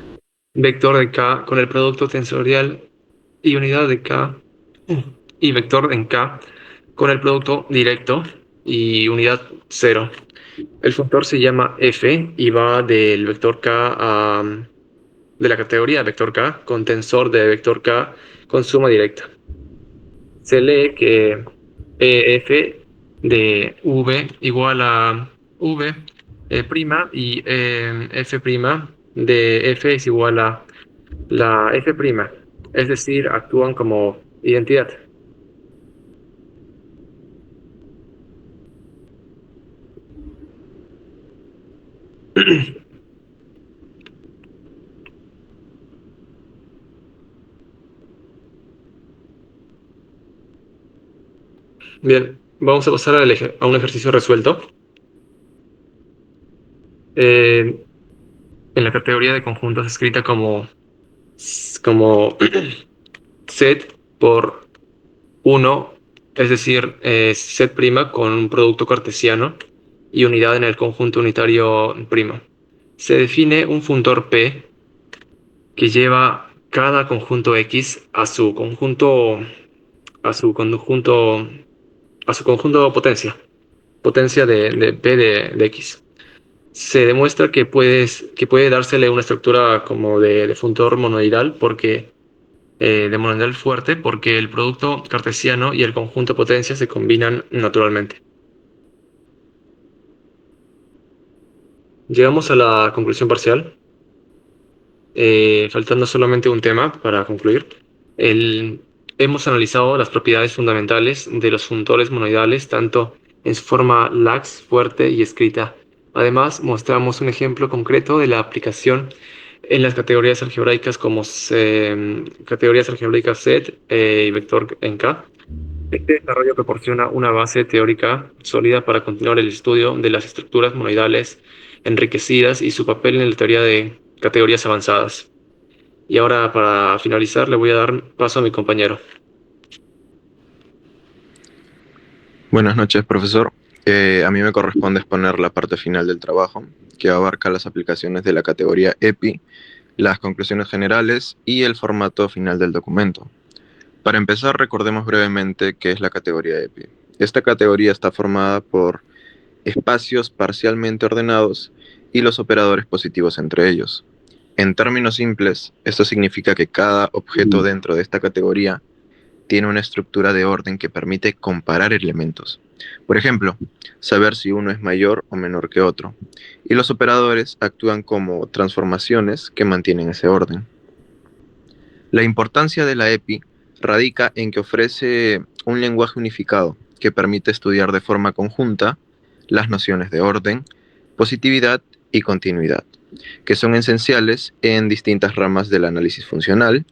vector de K con el producto tensorial y unidad de K, y vector en K con el producto directo y unidad 0. El funtor se llama F y va del vector K de la categoría vector K con tensor de vector K con suma directa. Se lee que F de V igual a V prima y F prima de F es igual a la F prima. Es decir, actúan como identidad. Bien, vamos a pasar a un ejercicio resuelto. En la categoría de conjuntos escrita como set por 1, es decir, set prima con un producto cartesiano y unidad en el conjunto unitario primo. Se define un funtor P que lleva cada conjunto X a su conjunto potencia de P de X. Se demuestra que puede dársele una estructura como de funtor monoidal de monoidal fuerte porque el producto cartesiano y el conjunto potencia se combinan naturalmente. Llegamos a la conclusión parcial, faltando solamente un tema para concluir. Hemos analizado las propiedades fundamentales de los funtores monoidales, tanto en su forma lax, fuerte y escrita. Además, mostramos un ejemplo concreto de la aplicación en las categorías algebraicas como categorías algebraicas set y vector en K. Este desarrollo proporciona una base teórica sólida para continuar el estudio de las estructuras monoidales enriquecidas y su papel en la teoría de categorías avanzadas. Y ahora, para finalizar, le voy a dar paso a mi compañero. Buenas noches, profesor. A mí me corresponde exponer la parte final del trabajo, que abarca las aplicaciones de la categoría EPI, las conclusiones generales y el formato final del documento. Para empezar, recordemos brevemente qué es la categoría EPI. Esta categoría está formada por espacios parcialmente ordenados y los operadores positivos entre ellos. En términos simples, esto significa que cada objeto dentro de esta categoría tiene una estructura de orden que permite comparar elementos. Por ejemplo, saber si uno es mayor o menor que otro. Y los operadores actúan como transformaciones que mantienen ese orden. La importancia de la EPI radica en que ofrece un lenguaje unificado que permite estudiar de forma conjunta las nociones de orden, positividad y continuidad, que son esenciales en distintas ramas del análisis funcional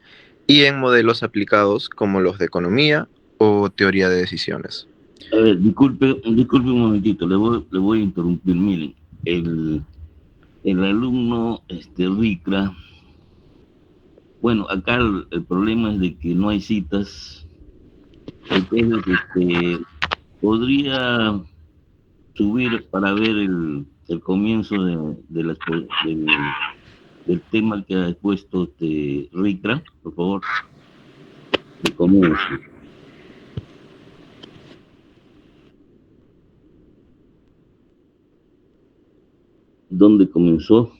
y en modelos aplicados como los de economía o teoría de decisiones. A ver, disculpe un momentito, le voy a interrumpir. Miren, el alumno Ricra, bueno, acá el problema es de que no hay citas. Entonces, podría subir para ver el comienzo del tema que ha expuesto Ricra, por favor. El comienzo. ¿Dónde comenzó?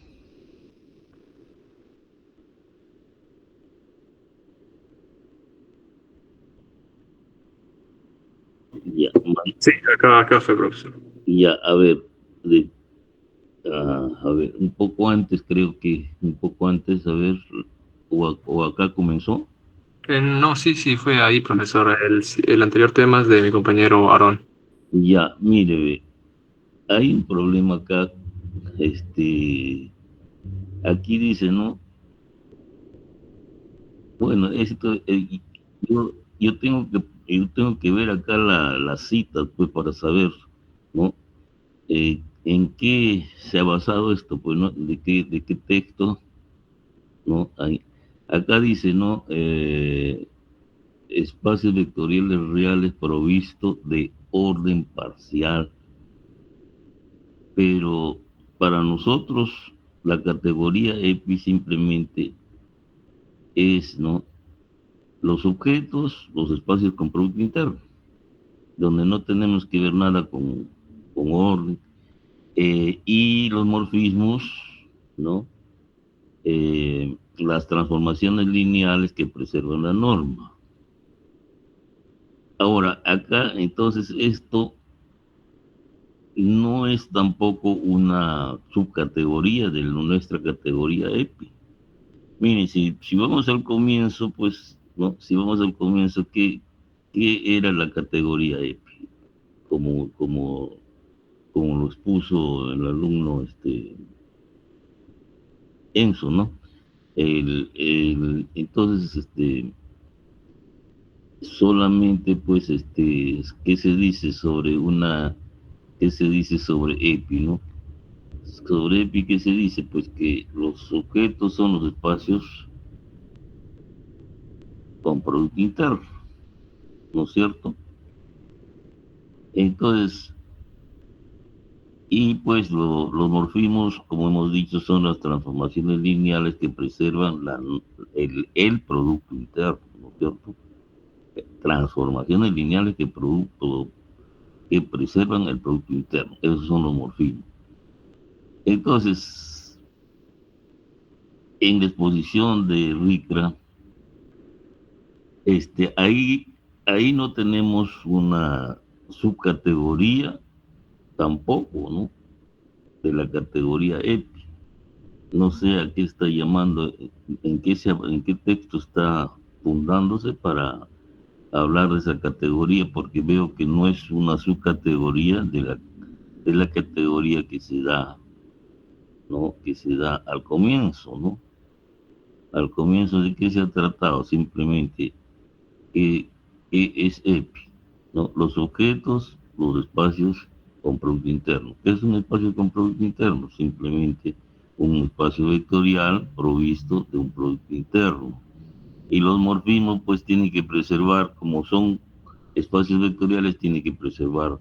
Ya, Sí, acá fue, profesor. ya, a ver, a ver, un poco antes, a ver, o acá comenzó. No, sí, fue ahí, profesor. El anterior tema es de mi compañero Aarón. Ya, mire, ve, hay un problema acá, este, aquí dice, ¿no? Bueno, yo tengo que ver acá la cita, pues, para saber, ¿no? ¿En qué se ha basado esto? Pues, ¿no? ¿De qué texto? ¿No? Acá dice, ¿no? Espacios vectoriales reales provisto de orden parcial. Pero para nosotros, la categoría EPI simplemente es, ¿no? Los objetos, los espacios con producto interno, donde no tenemos que ver nada con orden, y los morfismos, ¿no? Las transformaciones lineales que preservan la norma. Ahora, acá, entonces, esto no es tampoco una subcategoría de nuestra categoría EPI. Miren, si vamos al comienzo, pues, ¿no? Si vamos al comienzo, ¿qué era la categoría EPI? Como lo expuso el alumno Enzo, ¿no? Entonces, solamente, pues, ¿qué se dice sobre EPI, ¿no? Sobre EPI, ¿qué se dice? Pues que los objetos son los espacios con producto interno, ¿no es cierto? Entonces, y pues los morfismos, como hemos dicho, son las transformaciones lineales que preservan el producto interno, ¿no es cierto? Transformaciones lineales que preservan el producto interno. Esos son los morfismos. Entonces, en la exposición de Ricra, ahí no tenemos una subcategoría tampoco, ¿no? De la categoría EPI. No sé a qué está llamando, en qué texto está fundándose para hablar de esa categoría, porque veo que no es una subcategoría de la categoría que se da, ¿no? Que se da al comienzo, ¿no? Al comienzo, ¿de qué se ha tratado? Simplemente que es EPI, ¿no? Los objetos, los espacios con producto interno. ¿Qué es un espacio con producto interno? Simplemente un espacio vectorial provisto de un producto interno. Y los morfismos pues tienen que preservar, como son espacios vectoriales, tienen que preservar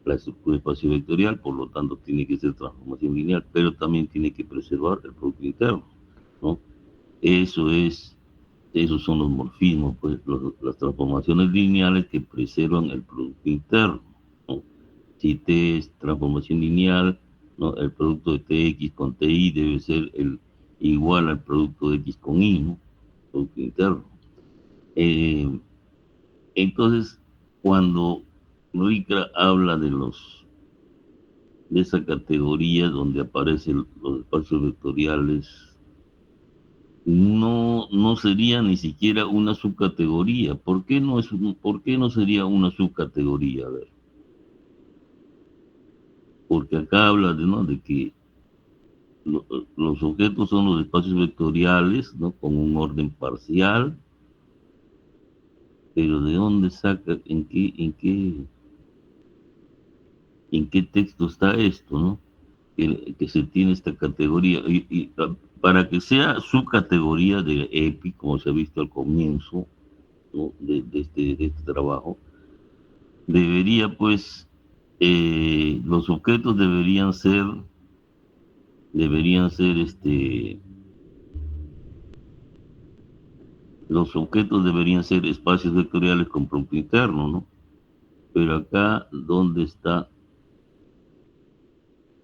la estructura de espacio vectorial, por lo tanto tiene que ser transformación lineal, pero también tiene que preservar el producto interno, ¿no? Eso es Esos son los morfismos, pues las transformaciones lineales que preservan el producto interno, ¿no? Si T es transformación lineal, ¿no? El producto de Tx con Ti debe ser igual al producto de X con Y, ¿no? Producto interno. Entonces, cuando Ricra habla de esa categoría donde aparecen los espacios vectoriales, no sería ni siquiera una subcategoría. ¿Por qué no sería una subcategoría? A ver, porque acá habla ¿no? de que los objetos son los espacios vectoriales, ¿no? Con un orden parcial, pero ¿de dónde saca, en qué texto está esto, ¿no? Que se tiene esta categoría? Para que sea subcategoría de EPI, como se ha visto al comienzo, ¿no? de este trabajo, debería pues, los objetos los objetos deberían ser espacios vectoriales con producto interno, ¿no? Pero acá,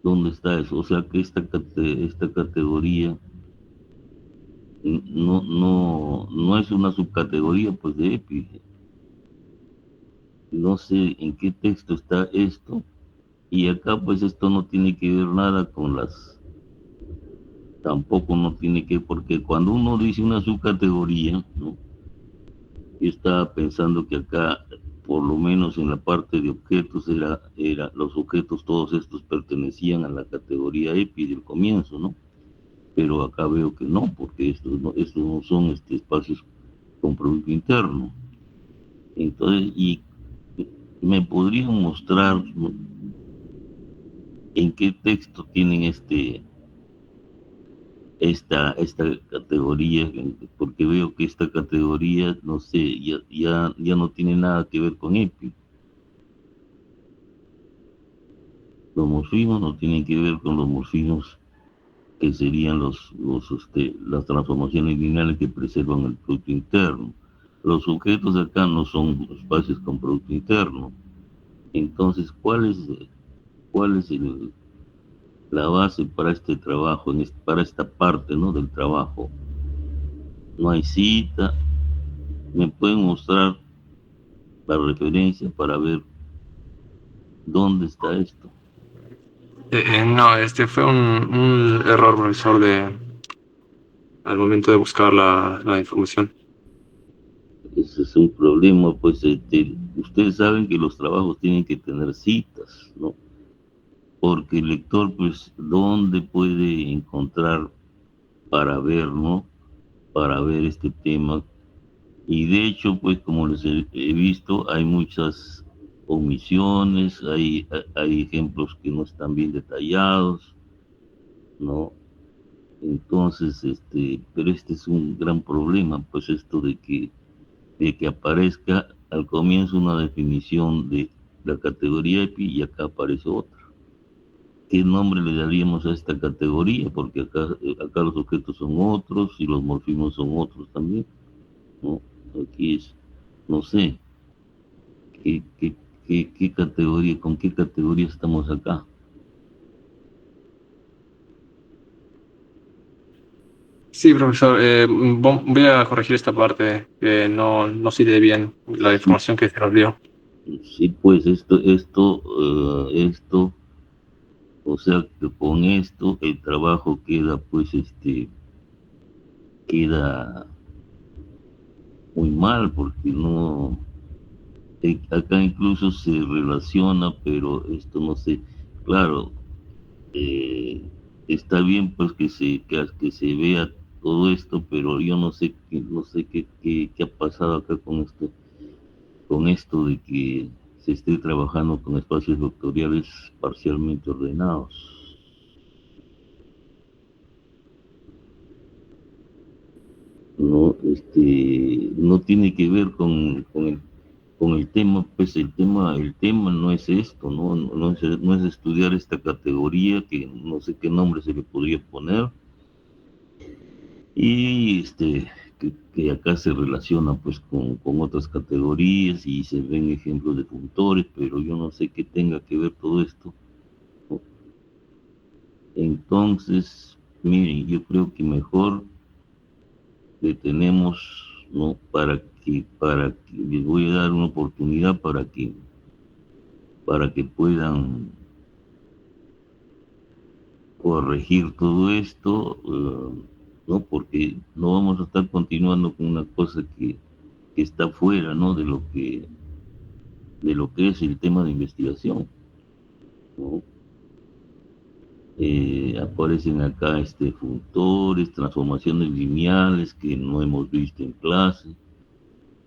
¿Dónde está eso? O sea que esta categoría no es una subcategoría pues de EPI. No sé en qué texto está esto. Y acá pues esto no tiene que ver nada con tampoco no tiene que, porque cuando uno dice una subcategoría, ¿no? Yo estaba pensando que acá, por lo menos en la parte de objetos, los objetos todos estos pertenecían a la categoría EPI del comienzo, ¿no? Pero acá veo que no, porque estos no son espacios con producto interno. Entonces, y me podrían mostrar, ¿no?, en qué texto tienen esta categoría, porque veo que esta categoría, no sé, ya no tiene nada que ver con EPI. Los morfismos no tienen que ver con los morfismos que serían las transformaciones lineales que preservan el producto interno. Los sujetos de acá no son espacios con producto interno. Entonces, ¿cuál es la base para este trabajo, para esta parte, ¿no?, del trabajo? No hay cita. ¿Me pueden mostrar la referencia para ver dónde está esto? No, este fue un error, profesor, al momento de buscar la información. Ese es un problema, pues ustedes saben que los trabajos tienen que tener citas, ¿no? Porque el lector, pues, ¿dónde puede encontrar para ver, ¿no? Para ver este tema. Y de hecho, pues, como les he visto, hay muchas omisiones, hay ejemplos que no están bien detallados, ¿no? Entonces, pero este es un gran problema, pues esto de que aparezca al comienzo una definición de la categoría EPI y acá aparece otra. ¿Qué nombre le daríamos a esta categoría? Porque acá los objetos son otros y los morfismos son otros también, ¿no? Aquí no sé, qué categoría, con qué categoría estamos acá. Sí, profesor, voy a corregir esta parte, que no cité bien la información que se nos dio. Sí, pues o sea que con esto el trabajo queda, pues, queda muy mal, porque no, acá incluso se relaciona, pero esto no sé, claro, eh, está bien pues que se vea todo esto, pero yo no sé qué ha pasado acá con esto de que se esté trabajando con espacios vectoriales parcialmente ordenados. No tiene que ver con el tema, pues el tema no es esto, no es estudiar esta categoría, que no sé qué nombre se le podría poner, y que acá se relaciona pues con otras categorías y se ven ejemplos de funtores, pero yo no sé qué tenga que ver todo esto, ¿no? Entonces, miren, yo creo que mejor detenemos, ¿no? Para que les voy a dar una oportunidad para que puedan corregir todo esto, ¿no? Porque no vamos a estar continuando con una cosa que está fuera, ¿no?, de lo que es el tema de investigación, ¿no? Aparecen acá funtores, transformaciones lineales que no hemos visto en clase.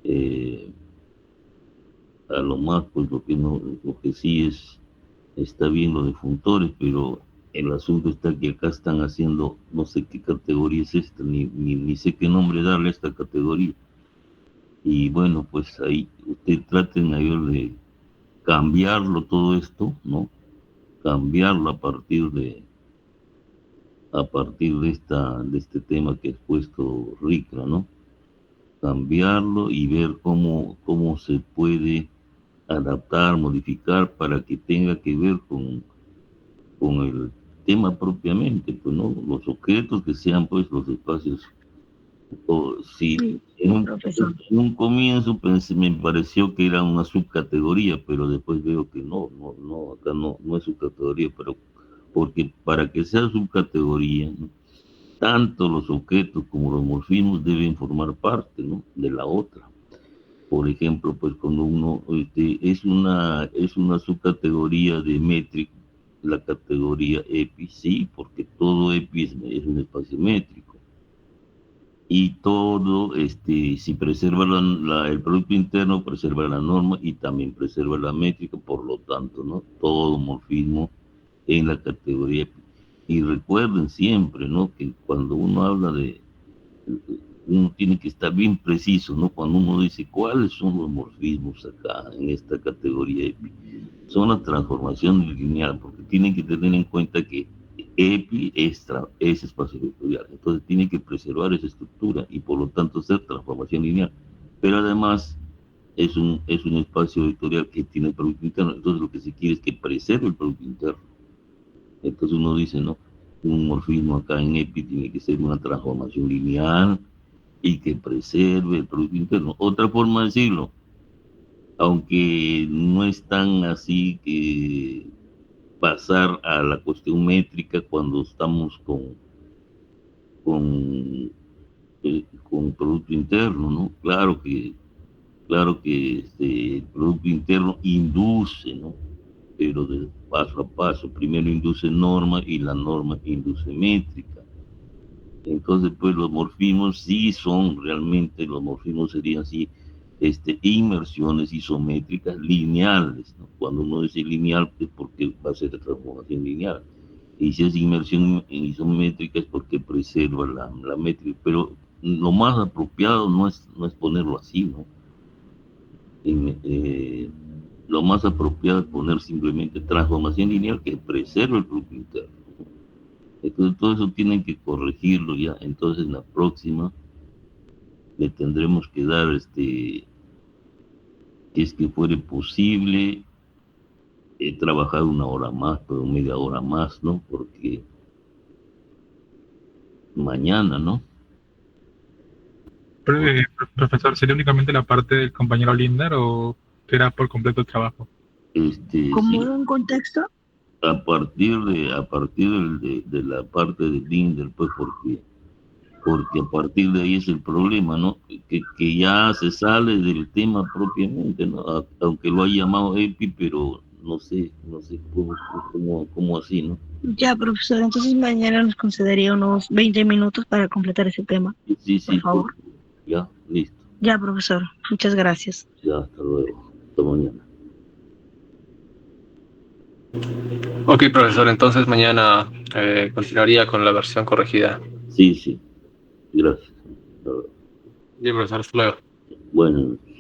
eh, a lo más, pues lo que no, lo que sí está bien lo de funtores, pero el asunto está que acá están haciendo, no sé qué categoría es esta, ni sé qué nombre darle a esta categoría. Y bueno, pues ahí ustedes traten a ver de cambiarlo todo esto, ¿no? Cambiarlo a partir de este tema que ha expuesto Ricla, ¿no? Cambiarlo y ver cómo se puede adaptar, modificar para que tenga que ver con el tema propiamente, pues, ¿no? Los objetos que sean, pues, los espacios. O si Sí, profesor. en un comienzo me pareció que era una subcategoría, pero después veo que no, acá no es subcategoría, pero porque para que sea subcategoría, ¿no? Tanto los objetos como los morfismos deben formar parte, ¿no? De la otra. Por ejemplo, pues cuando uno es una subcategoría de métrico, la categoría EPI, sí, porque todo EPI es un espacio métrico. Y todo, si preserva el producto interno, preserva la norma y también preserva la métrica, por lo tanto, ¿no? Todo morfismo en la categoría EPI. Y recuerden siempre, ¿no? Que cuando uno habla uno tiene que estar bien preciso, ¿no? Cuando uno dice cuáles son los morfismos acá en esta categoría EPI, son la transformación lineal, porque tienen que tener en cuenta que EPI es espacio vectorial, entonces tiene que preservar esa estructura y por lo tanto ser transformación lineal, pero además es un espacio vectorial que tiene producto interno, entonces lo que se quiere es que preserve el producto interno. Entonces uno dice, no, un morfismo acá en EPI tiene que ser una transformación lineal y que preserve el producto interno. Otra forma de decirlo, aunque no es tan así que pasar a la cuestión métrica cuando estamos con, con producto interno, ¿no? Claro que el producto interno induce, ¿no? Pero de paso a paso, primero induce norma y la norma induce métrica. Entonces, pues los morfismos sí son realmente, los morfismos serían así, inmersiones isométricas lineales, ¿no? Cuando uno dice lineal es porque va a ser de transformación lineal. Y si es inmersión isométrica es porque preserva la métrica. Pero lo más apropiado no es ponerlo así, ¿no? Lo más apropiado es poner simplemente transformación lineal que preserva el producto interno. Entonces todo eso tienen que corregirlo ya. Entonces en la próxima le tendremos que dar, si es que fuere posible, trabajar una hora más, pero media hora más, ¿no? Porque mañana, ¿no? Profesor, ¿sería únicamente la parte del compañero Linder o será por completo el trabajo? ¿Como Sí, un contexto? a partir de la parte de Linder, pues porque a partir de ahí es el problema, ¿no? Que ya se sale del tema propiamente, ¿no? Aunque lo haya llamado EPI, pero no sé cómo así, ¿no? Ya, profesor, entonces mañana nos concedería unos 20 minutos para completar ese tema, Sí, por sí, favor. ya, listo, Ya, profesor, muchas gracias. ya, hasta luego, hasta mañana. Ok, profesor, entonces mañana continuaría con la versión corregida. Sí, sí, gracias. Hasta luego. Bien, profesor, hasta luego. Buenas noches.